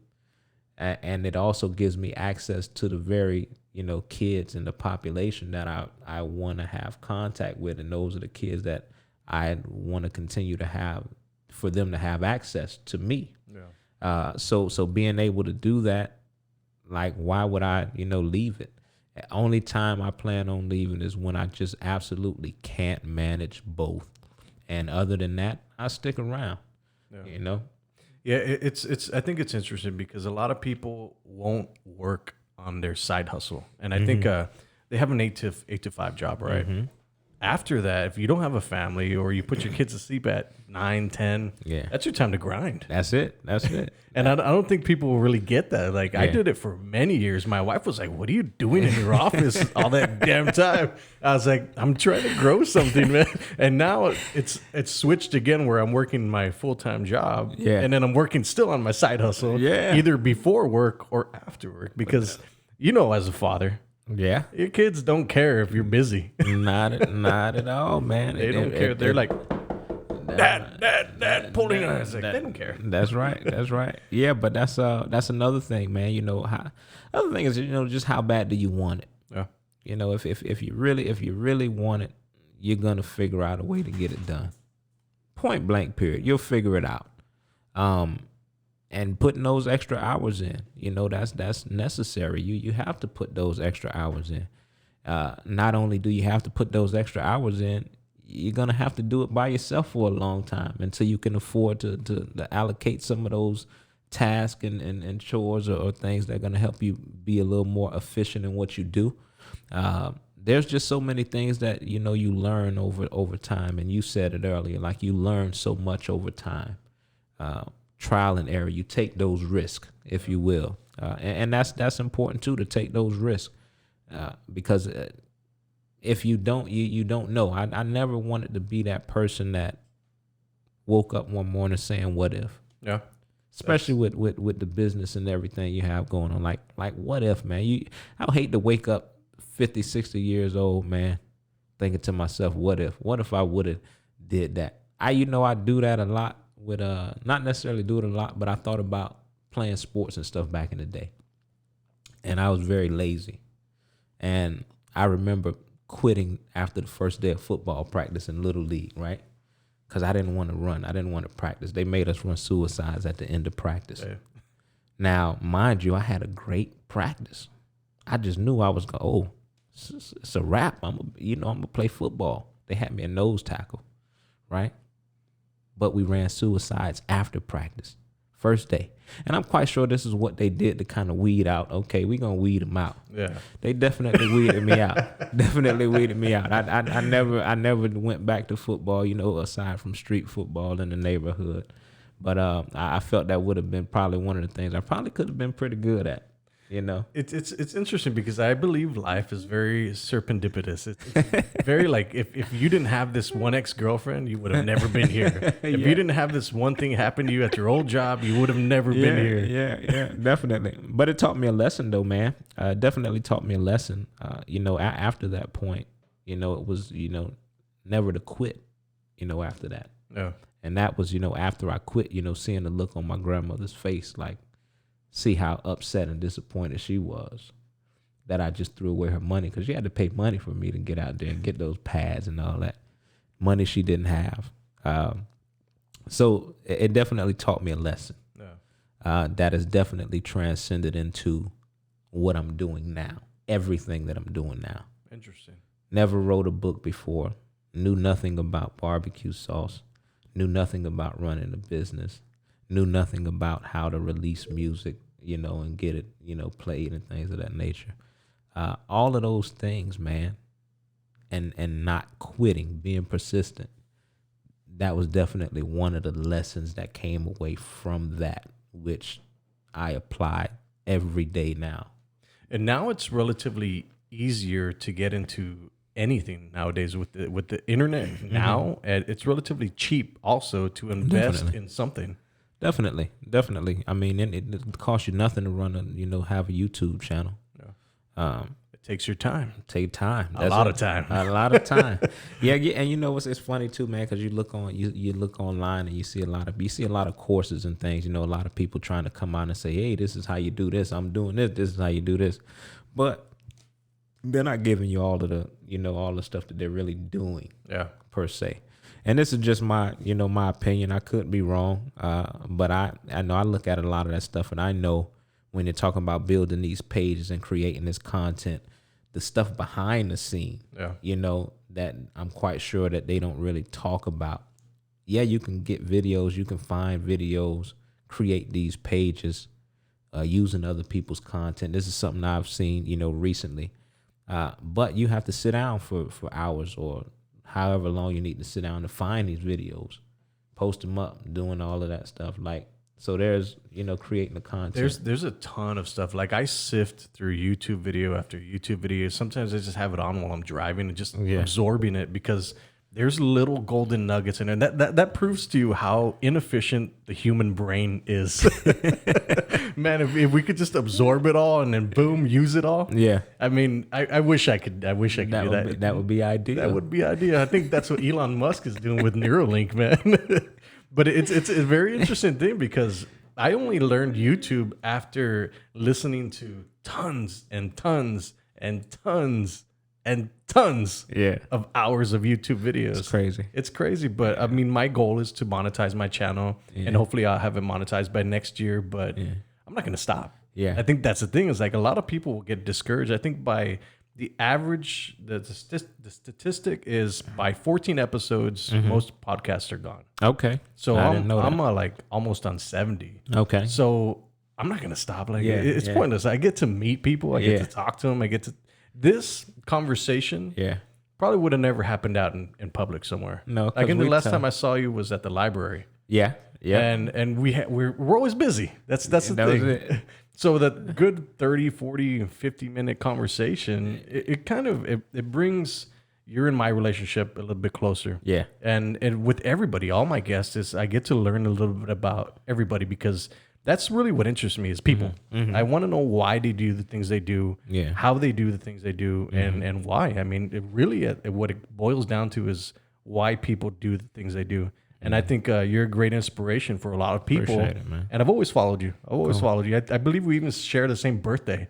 And it also gives me access to the very, you know, kids in the population that I want to have contact with. And those are the kids that I want to continue to have, for them to have access to me. Yeah. So being able to do that, like, why would I, you know, leave it? The only time I plan on leaving is when I just absolutely can't manage both. And other than that, I stick around, you know? Yeah, it's. I think it's interesting because a lot of people won't work on their side hustle, and I think they have an 8 to 5 job, right? Mm-hmm. After that, if you don't have a family or you put your kids to sleep at 9, 10, that's your time to grind. That's it. And I don't think people will really get that. Like, I did it for many years. My wife was like, what are you doing in your office all that damn time? I was like, I'm trying to grow something, man. And now it's switched again where I'm working my full-time job. Yeah. And then I'm working still on my side hustle. Yeah. Either before work or after work. Because, you know, as a father, yeah, your kids don't care if you're busy. Not at all, man. They don't care. They're like, Dad, pulling on. Like, they don't care. That's right. Yeah, but that's another thing, man. You know, other thing is, you know, just how bad do you want it? Yeah. You know, if you really want it, you're gonna figure out a way to get it done. Point blank. Period. You'll figure it out. And putting those extra hours in, you know, that's necessary. You have to put those extra hours in. Not only do you have to put those extra hours in, you're going to have to do it by yourself for a long time until you can afford to allocate some of those tasks and chores or things that are going to help you be a little more efficient in what you do. There's just so many things that, you know, you learn over time. And you said it earlier, like, you learn so much over time. Trial and error. You take those risks, if you will, and that's important too, to take those risks. because if you don't, you don't know. I never wanted to be that person that woke up one morning saying, what if? Yeah. Especially with the business and everything you have going on. Like what if, man? I would hate to wake up 50, 60 years old, man, thinking to myself, what if I would have did that? I do that a lot with, not necessarily do it a lot, but I thought about playing sports and stuff back in the day. And I was very lazy. And I remember quitting after the first day of football practice in Little League, right? Because I didn't want to run. I didn't want to practice. They made us run suicides at the end of practice. Yeah. Now, mind you, I had a great practice. I just knew I was going, it's a wrap. I'm going to play football. They had me a nose tackle, right? But we ran suicides after practice, first day. And I'm quite sure this is what they did to kind of weed out. Okay, we're going to weed them out. Yeah. They definitely weeded me out. Definitely weeded me out. I never went back to football, aside from street football in the neighborhood. But I felt that would have been probably one of the things I probably could have been pretty good at. It's interesting because I believe life is very serendipitous. It's very like if you didn't have this one ex-girlfriend, you would have never been here. If you didn't have this one thing happen to you at your old job, you would have never been here. Yeah, definitely. But it taught me a lesson though, man. Definitely taught me a lesson. After that point, it was, never to quit, after that. Yeah. And that was, after I quit, seeing the look on my grandmother's face, like, see how upset and disappointed she was that I just threw away her money, because she had to pay money for me to get out there and get those pads and all that money she didn't have. So it definitely taught me a lesson. Yeah. That has definitely transcended into what I'm doing now, everything that I'm doing now. Interesting. Never wrote a book before, knew nothing about barbecue sauce, knew nothing about running a business, knew nothing about how to release music, and get it, played and things of that nature. All of those things, man, and not quitting, being persistent, that was definitely one of the lessons that came away from that, which I apply every day now. And now it's relatively easier to get into anything nowadays with the internet. Now, it's relatively cheap also to invest in something. Definitely. I mean, it costs you nothing to run have a YouTube channel. Yeah. It takes your time. Take time. A lot of time. Yeah, and it's funny too, man, because you look online and you see a lot of courses and things. A lot of people trying to come out and say, hey, this is how you do this. I'm doing this. This is how you do this. But they're not giving you all of the all the stuff that they're really doing. Yeah, per se. And this is just my, my opinion. I could be wrong, but I know I look at a lot of that stuff, and I know when you're talking about building these pages and creating this content, the stuff behind the scene, that I'm quite sure that they don't really talk about. Yeah, you can get videos, you can find videos, create these pages using other people's content. This is something I've seen, recently, but you have to sit down for hours or however long you need to sit down to find these videos, post them up, doing all of that stuff. So there's, creating the content. There's a ton of stuff. Like I sift through YouTube video after YouTube video. Sometimes I just have it on while I'm driving and just absorbing it, because there's little golden nuggets in it. That proves to you how inefficient the human brain is. Man, if we could just absorb it all and then boom, use it all. Yeah. I mean, I wish I could do that. That would be ideal. That would be ideal. I think that's what Elon Musk is doing with Neuralink, man. But it's a very interesting thing, because I only learned YouTube after listening to tons and tons and tons and tons of hours of YouTube videos. It's crazy. But I mean, my goal is to monetize my channel, and hopefully I'll have it monetized by next year, but I'm not going to stop. Yeah. I think that's the thing, is like a lot of people will get discouraged. I think by the average, the statistic is by 14 episodes, most podcasts are gone. Okay. So I'm like almost on 70. Okay. So I'm not going to stop. It's pointless. I get to meet people. I get to talk to them. This conversation probably would have never happened out in public somewhere. No. Like the last time I saw you was at the library. Yeah. Yeah. And we're always busy. That's the thing. So that good 30, 40, and 50-minute conversation, it kind of it brings your and my relationship a little bit closer. Yeah. And with everybody, all my guests is I get to learn a little bit about everybody because that's really what interests me is people. I want to know why they do the things they do, Yeah. how they do the things they do, and why. I mean, it really what it boils down to is why people do the things they do. And I think you're a great inspiration for a lot of people. Appreciate it, man. And I've always followed you. I believe we even share the same birthday.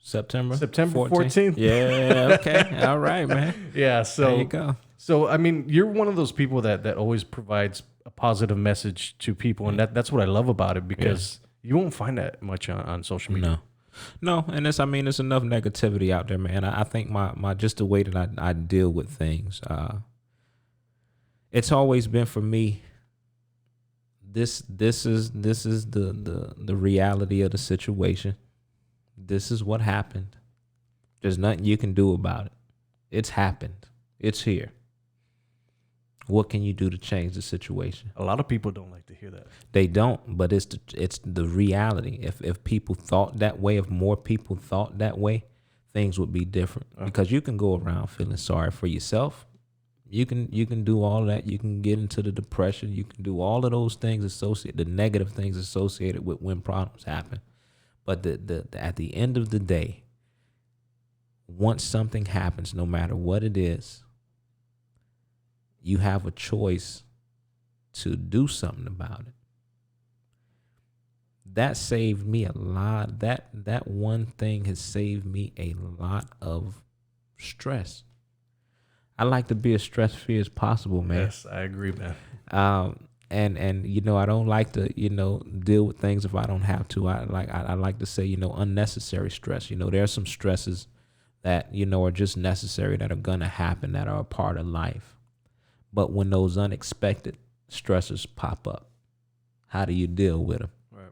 September 14th. Yeah. Okay. All right, man. Yeah. So There you go. So I mean, you're one of those people that always provides a positive message to people, and that's what I love about it because you won't find that much on social media. No, and it's enough negativity out there, man. I think my just the way that I deal with things. It's always been for me. This is the reality of the situation. This is what happened. There's nothing you can do about it. It's happened. It's here. What can you do to change the situation? A lot of people don't like to hear that. They don't, but it's the reality. If people thought that way, if more people thought that way, things would be different. Because you can go around feeling sorry for yourself. You can do all that. You can get into the depression. You can do all of those things the negative things associated with when problems happen. But at the end of the day, once something happens, no matter what it is, you have a choice to do something about it. That saved me a lot. That one thing has saved me a lot of stress. I like to be as stress-free as possible, man. Yes, I agree, man. And I don't like to deal with things if I don't have to. I like to say unnecessary stress. There are some stresses that are just necessary, that are gonna happen, that are a part of life. But when those unexpected stressors pop up, how do you deal with them? Right.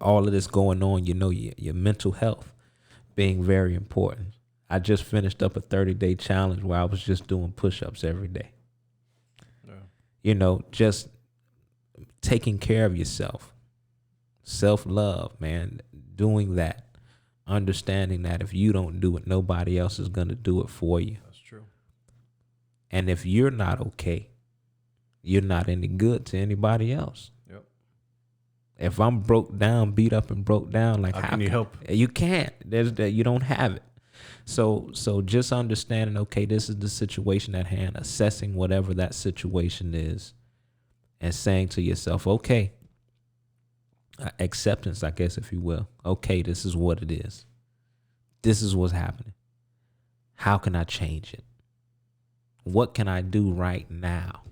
All of this going on, your mental health being very important. I just finished up a 30-day challenge where I was just doing push-ups every day. Yeah. Just taking care of yourself. Self-love, man. Doing that. Understanding that if you don't do it, nobody else is going to do it for you. That's true. And if you're not okay, you're not any good to anybody else. Yep. If I'm beat up and broke down, like how can you help? You can't. You don't have it. So just understanding, okay, this is the situation at hand, assessing whatever that situation is, and saying to yourself, okay, acceptance, I guess, if you will. Okay, this is what it is. This is what's happening. How can I change it? What can I do right now?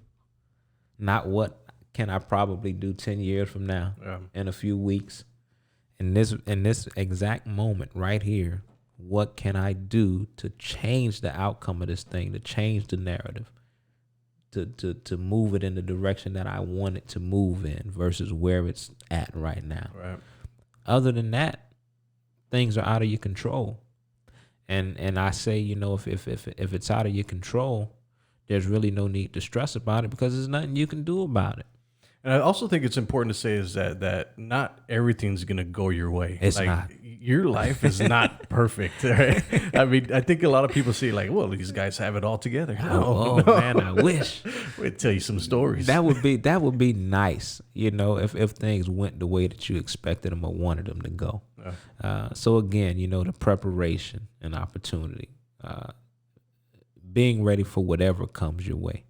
Not what can I probably do 10 years from now, in a few weeks. In this exact moment right here, what can I do to change the outcome of this thing, to change the narrative, to move it in the direction that I want it to move in versus where it's at right now. Right. Other than that, things are out of your control. And I say, if it's out of your control, there's really no need to stress about it because there's nothing you can do about it. And I also think it's important to say is that not everything's going to go your way. It's not. Your life is not perfect. Right? I mean, I think a lot of people see like, well, these guys have it all together. No. Man, I wish. We'll tell you some stories. That would be nice, if things went the way that you expected them or wanted them to go. So again, the preparation and opportunity, being ready for whatever comes your way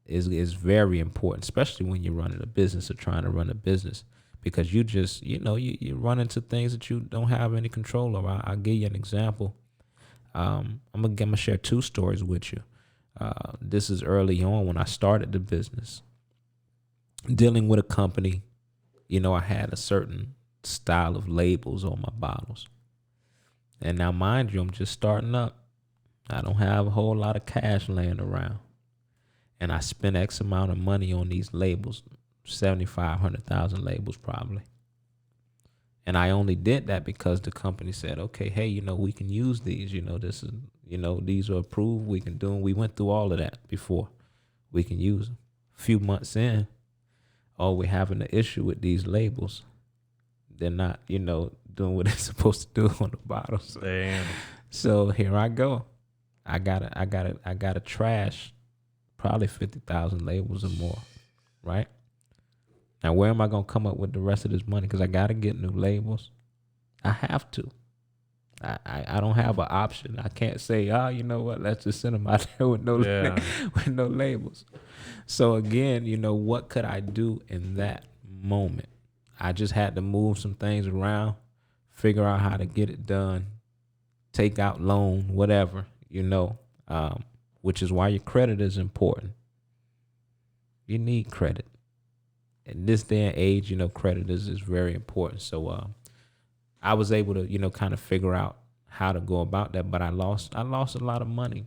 is very important, especially when you're running a business or trying to run a business, because you just, you run into things that you don't have any control over. I'll give you an example. I'm gonna share two stories with you. This is early on when I started the business, dealing with a company. I had a certain style of labels on my bottles, and now mind you, I'm just starting up. I don't have a whole lot of cash laying around. And I spent X amount of money on these labels, 7,500 labels probably. And I only did that because the company said, okay, hey, we can use these. This is, these are approved. We can do them. We went through all of that before. We can use them. A few months in, we're having an issue with these labels. they're not, doing what they're supposed to do on the bottles. Damn. So here I go. I gotta trash probably 50,000 labels or more, right? Now, where am I gonna come up with the rest of this money? Because I gotta get new labels. I have to. I don't have an option. I can't say, you know what? Let's just send them out there with no with no labels. So again, what could I do in that moment? I just had to move some things around, figure out how to get it done, take out loan, whatever, which is why your credit is important. You need credit. In this day and age, credit is very important. So I was able to, kind of figure out how to go about that, but I lost a lot of money,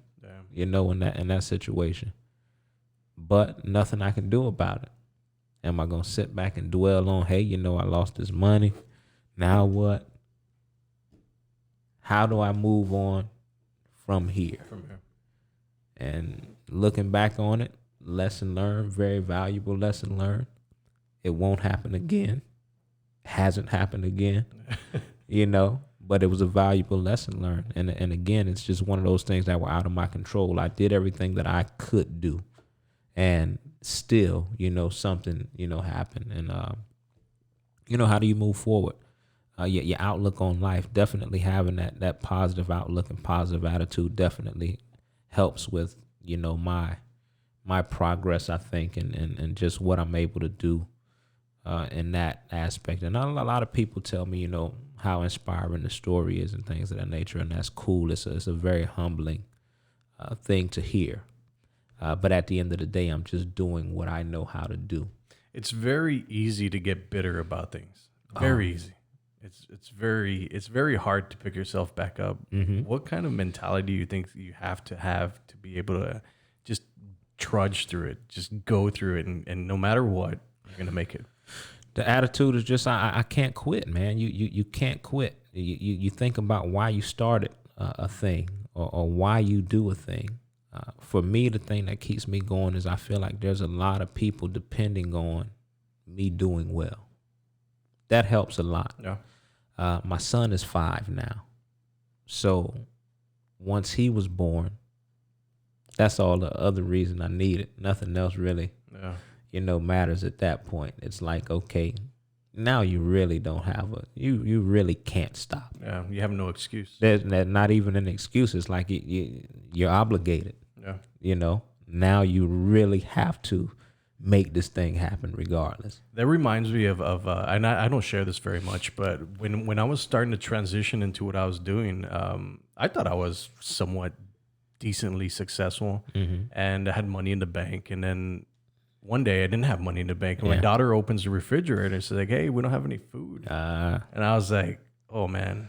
in that situation. But nothing I can do about it. Am I gonna sit back and dwell on, hey, I lost this money. Now what? How do I move on from here? And looking back on it, lesson learned, very valuable lesson learned. It won't happen again. Hasn't happened again, but it was a valuable lesson learned. And again, it's just one of those things that were out of my control. I did everything that I could do, and still, something, happened. And, how do you move forward? Your outlook on life, definitely having that positive outlook and positive attitude definitely helps with, my progress, I think, and just what I'm able to do in that aspect. And a lot of people tell me, how inspiring the story is and things of that nature, and that's cool. It's a very humbling thing to hear. But at the end of the day, I'm just doing what I know how to do. It's very easy to get bitter about things. Very easy. It's very hard to pick yourself back up. Mm-hmm. What kind of mentality do you think you have to be able to just trudge through it, just go through it, and no matter what, you're gonna make it? The attitude is just I can't quit, man. You can't quit. You think about why you started a thing or why you do a thing. For me, the thing that keeps me going is I feel like there's a lot of people depending on me doing well. That helps a lot. Yeah. My son is 5 now. So once he was born, that's all the other reason I need it. Nothing else really, matters at that point. It's like, okay, now you really don't have you really can't stop. Yeah, you have no excuse. There's not even an excuse. It's like you're obligated. Yeah. Now you really have to make this thing happen regardless. That reminds me of and I don't share this very much, but when I was starting to transition into what I was doing, I thought I was somewhat decently successful, and I had money in the bank. And then one day I didn't have money in the bank, and my daughter opens the refrigerator and she's like, "Hey, we don't have any food." And I was like, "Oh man,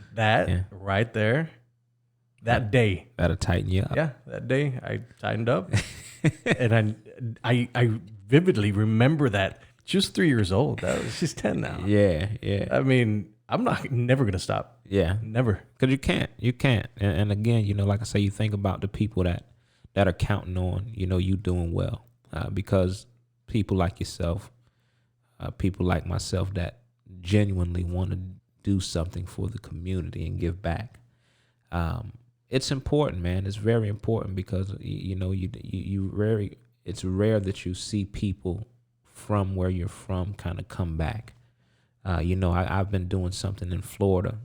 right there." That day, that'll tighten you up. Yeah, that day I tightened up, and I vividly remember that. Just 3 years old. She's 10 now. Yeah. I mean, I'm never gonna stop. Yeah, never. Because you can't. And again, like I say, you think about the people that are counting on, you doing well, because people like yourself, people like myself that genuinely want to do something for the community and give back. It's important, man. It's very important because it's rare that you see people from where you're from kind of come back. I've been doing something in Florida,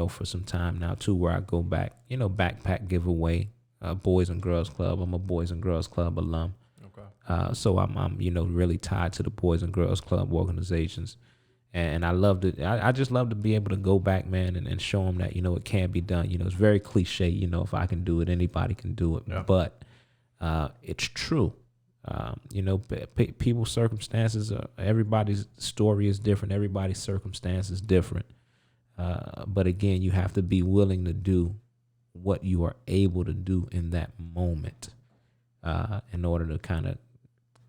for some time now too, where I go back, backpack giveaway, Boys and Girls Club. I'm a Boys and Girls Club alum. Okay. So I'm really tied to the Boys and Girls Club organizations. And I loved it. I just love to be able to go back, man, and show them that, it can be done. It's very cliche, if I can do it, anybody can do it. Yeah. But it's true. People's circumstances, everybody's story is different. Everybody's circumstance is different. But again, you have to be willing to do what you are able to do in that moment in order to kind of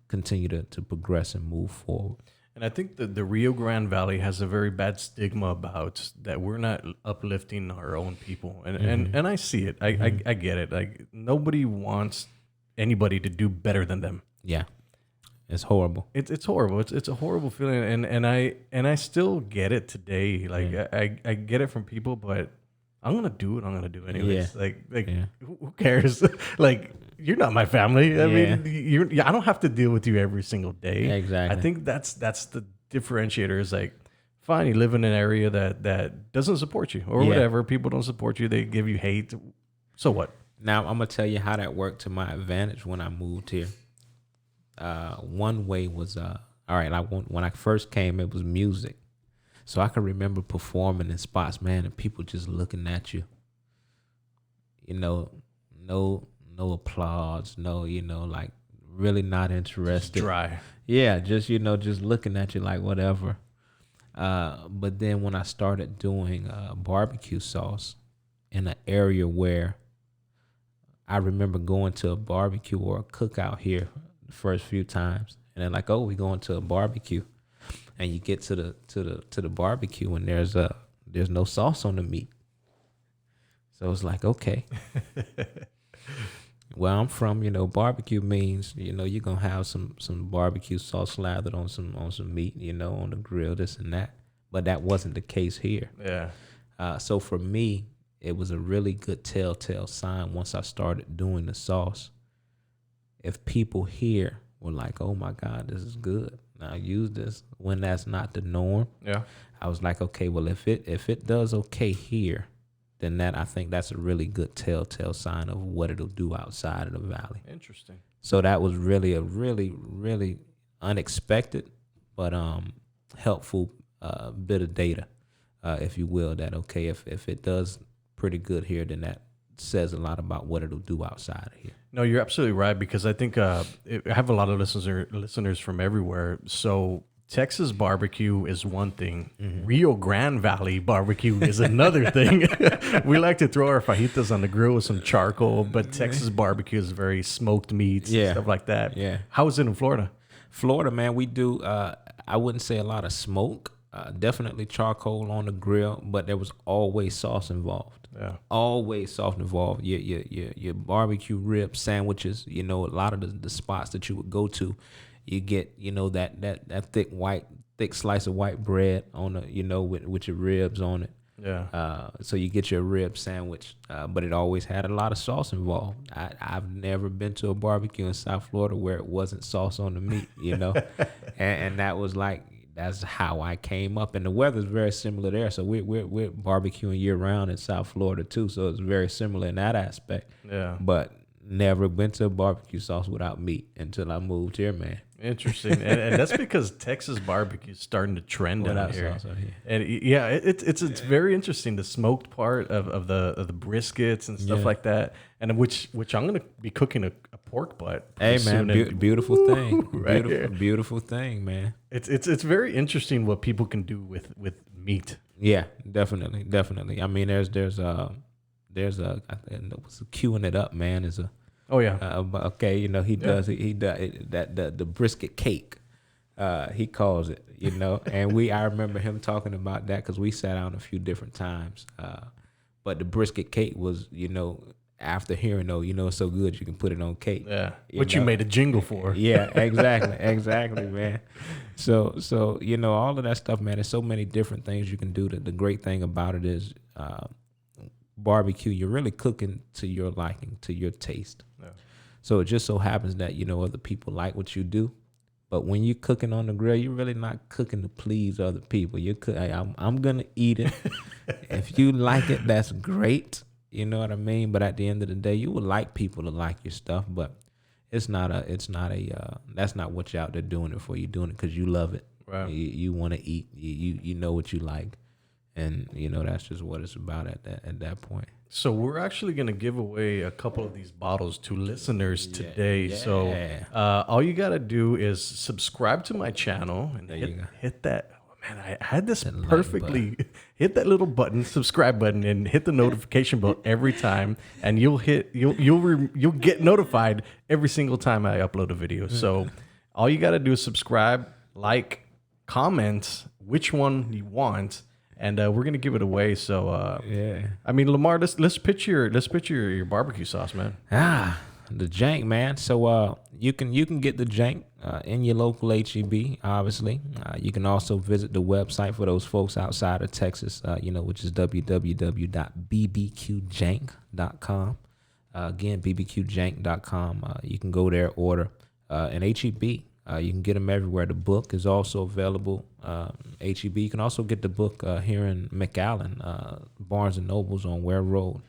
continue to progress and move forward. And I think that the Rio Grande Valley has a very bad stigma about that we're not uplifting our own people. And I see it. I get it. Like, nobody wants anybody to do better than them. Yeah. It's horrible. It's horrible. It's a horrible feeling, and I still get it today. Like I get it from people, but I'm gonna do what I'm gonna do anyways. Yeah. Who cares? Like, you're not my family. I mean, I don't have to deal with you every single day. Exactly. I think that's the differentiator. Is like, fine, you live in an area that doesn't support you or whatever. People don't support you. They give you hate. So what? Now I'm gonna tell you how that worked to my advantage when I moved here. One way was all right. When I first came, it was music. So I can remember performing in spots, man, and people just looking at you. You know, no applause, no, like really not interested. Just dry. Yeah, just just looking at you like whatever. But then when I started doing barbecue sauce in an area where I remember going to a barbecue or a cookout here the first few times, and they're like, "Oh, we going to a barbecue." And you get to the barbecue and there's no sauce on the meat. So it's like, okay. Where I'm from, barbecue means, you're gonna have some barbecue sauce slathered on some meat, on the grill, this and that. But that wasn't the case here. Yeah. So for me, it was a really good telltale sign once I started doing the sauce. If people here were like, "Oh my God, this is good. Now use this," when that's not the norm. Yeah. I was like, okay, well, if it does okay here, then I think that's a really good telltale sign of what it'll do outside of the valley. Interesting. So that was really a really, really unexpected, but helpful bit of data, if you will, that okay, if it does pretty good here, then that says a lot about what it'll do outside of here. No, you're absolutely right, because I think I have a lot of listeners from everywhere. So Texas barbecue is one thing. Mm-hmm. Rio Grande Valley barbecue is another thing. We like to throw our fajitas on the grill with some charcoal, but Texas barbecue is very smoked meats and stuff like that. Yeah. How is it in Florida? Florida, man, we do, I wouldn't say a lot of smoke. Definitely charcoal on the grill, but there was always sauce involved. Yeah, always sauce involved. Your barbecue rib sandwiches. A lot of the spots that you would go to, you get that thick slice of white bread on the with your ribs on it. Yeah. So you get your rib sandwich, but it always had a lot of sauce involved. I've never been to a barbecue in South Florida where it wasn't sauce on the meat. and that was like. That's how I came up, and the weather's very similar there. So we're barbecuing year round in South Florida too, so it's very similar in that aspect. Yeah. But never went to a barbecue sauce without meat until I moved here, man. Interesting, and that's because Texas barbecue is starting to trend out here. And yeah, it's very interesting, the smoked part of the briskets and stuff like that, and which I'm gonna be cooking a pork butt. Hey man, beautiful thing, right beautiful thing, man. It's very interesting what people can do with meat. Yeah, definitely. I mean, there's a what's queuing it up, man, is a. Oh yeah. Okay, he does the brisket cake. He calls it, and I remember him talking about that because we sat down a few different times. But the brisket cake was, after hearing, it's so good you can put it on cake. Yeah. You made a jingle for. Yeah, exactly, man. So all of that stuff, man. There's so many different things you can do. The great thing about it is barbecue. You're really cooking to your liking, to your taste. Yeah. So it just so happens that other people like what you do, but when you're cooking on the grill, you're really not cooking to please other people. You're I'm gonna eat it. If you like it, that's great. You know what I mean? But at the end of the day, you would like people to like your stuff, but that's not what you're out there doing it for. You're doing it because you love it. Right. You want to eat. You know what you like. And, that's just what it's about at that point. So we're actually going to give away a couple of these bottles to listeners today. Yeah. So all you got to do is subscribe to my channel and hit that. Oh, man, I had this perfectly. Hit that little button, subscribe button, and hit the notification bell every time. And you'll get notified every single time I upload a video. So all you got to do is subscribe, like, comment which one you want. And we're gonna give it away. So I mean, Lamar, let's pitch your barbecue sauce, man. The Jank, man. So you can get the Jank in your local HEB, obviously. You can also visit the website for those folks outside of Texas, which is www.bbqjank.com. Again, bbqjank.com. You can go there, order an HEB. You can get them everywhere. The book is also available. HEB. You can also get the book here in McAllen, Barnes and Nobles on Ware Road.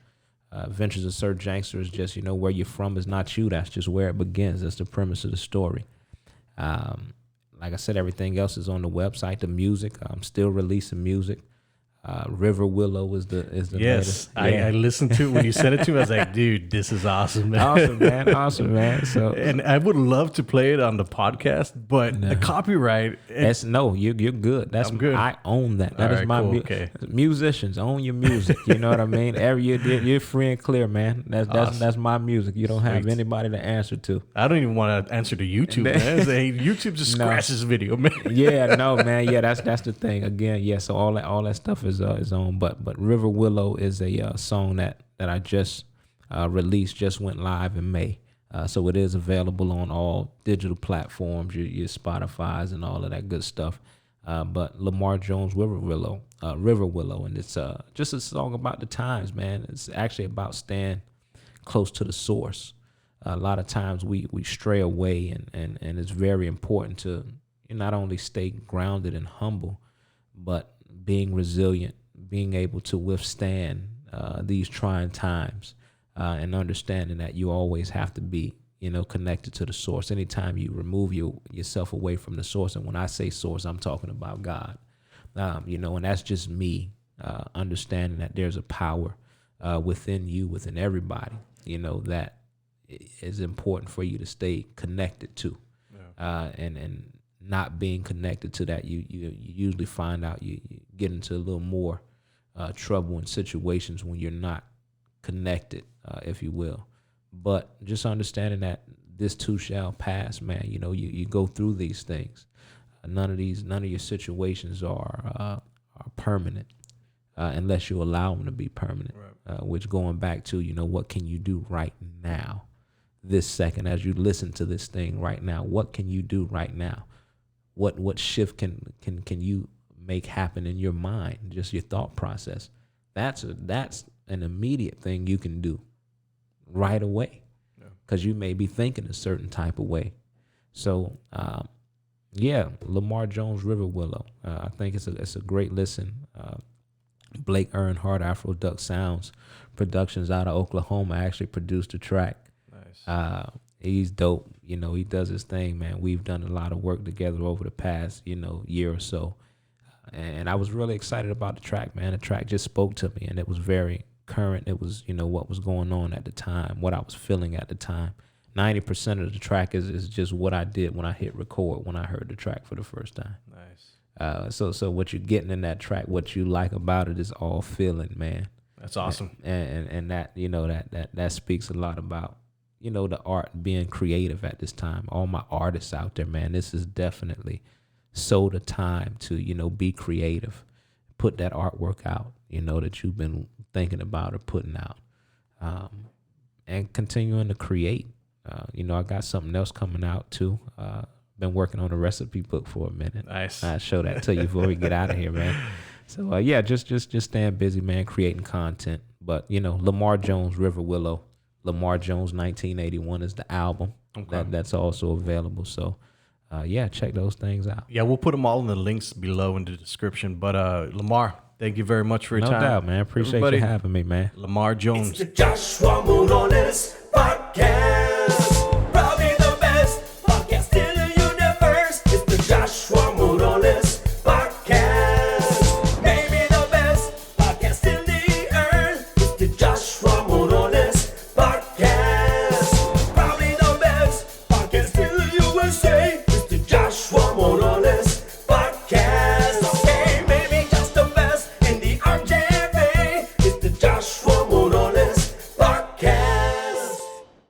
Adventures of Sir Jankster is just, where you're from is not you. That's just where it begins. That's the premise of the story. Like I said, everything else is on the website. The music, I'm still releasing music. River Willow is the yes. latest. Yeah. I listened to it when you sent it to me. I was like, dude, this is awesome, man. Awesome, man. So, and I would love to play it on the podcast, but the copyright. You're good. I'm good. I own that. That All is right, my cool, okay. Musicians own your music. You know what I mean? You're free and clear, man. That's my music. You don't have anybody to answer to. I don't even want to answer to YouTube, man. YouTube just scratches video, man. Yeah, no, man. Yeah, that's the thing. Again, yeah. So all that stuff is on. But River Willow is a song that I just released, just went live in May. So it is available on all digital platforms, your Spotify's and all of that good stuff. But Lamar Jones, River Willow, and it's just a song about the times, man. It's actually about staying close to the source. A lot of times we stray away, and it's very important to not only stay grounded and humble, but being resilient, being able to withstand these trying times, and understanding that you always have to be, connected to the source. Anytime you remove yourself away from the source, and when I say source, I'm talking about God, and that's just me understanding that there's a power within you, within everybody, that is important for you to stay connected to. And not being connected to that, you usually find out you get into a little more trouble in situations when you're not connected, if you will. But just understanding that this too shall pass, man. You go through these things. None of your situations are permanent unless you allow them to be permanent. Right. Which going back to what can you do right now, this second, as you listen to this thing right now? What can you do right now? What shift can you make happen in your mind, just your thought process? That's an immediate thing you can do right away, because you may be thinking a certain type of way. So Lamar Jones, River Willow. I think it's a great listen. Blake Earnhardt, Afro Duck Sounds Productions out of Oklahoma actually produced the track. Nice. He's dope. He does his thing, man. We've done a lot of work together over the past, year or so. And I was really excited about the track, man. The track just spoke to me, and it was very current. It was, what was going on at the time, what I was feeling at the time. 90% of the track is just what I did when I hit record, when I heard the track for the first time. Nice. So what you're getting in that track, what you like about it is all feeling, man. That's awesome. And that, that speaks a lot about, the art, being creative at this time. All my artists out there, man, this is definitely so the time to, be creative, put that artwork out, that you've been thinking about or putting out, and continuing to create. I got something else coming out too. Been working on a recipe book for a minute. Nice. I'll show that to you before we get out of here, man. So just staying busy, man, creating content. But Lamar Jones, River Willow. Lamar Jones 1981 is the album. Okay. That's also available. So, check those things out. Yeah, we'll put them all in the links below in the description. But Lamar, thank you very much for your time. No doubt, man. Appreciate you having me, man. Lamar Jones. It's the Joshua Morones Podcast.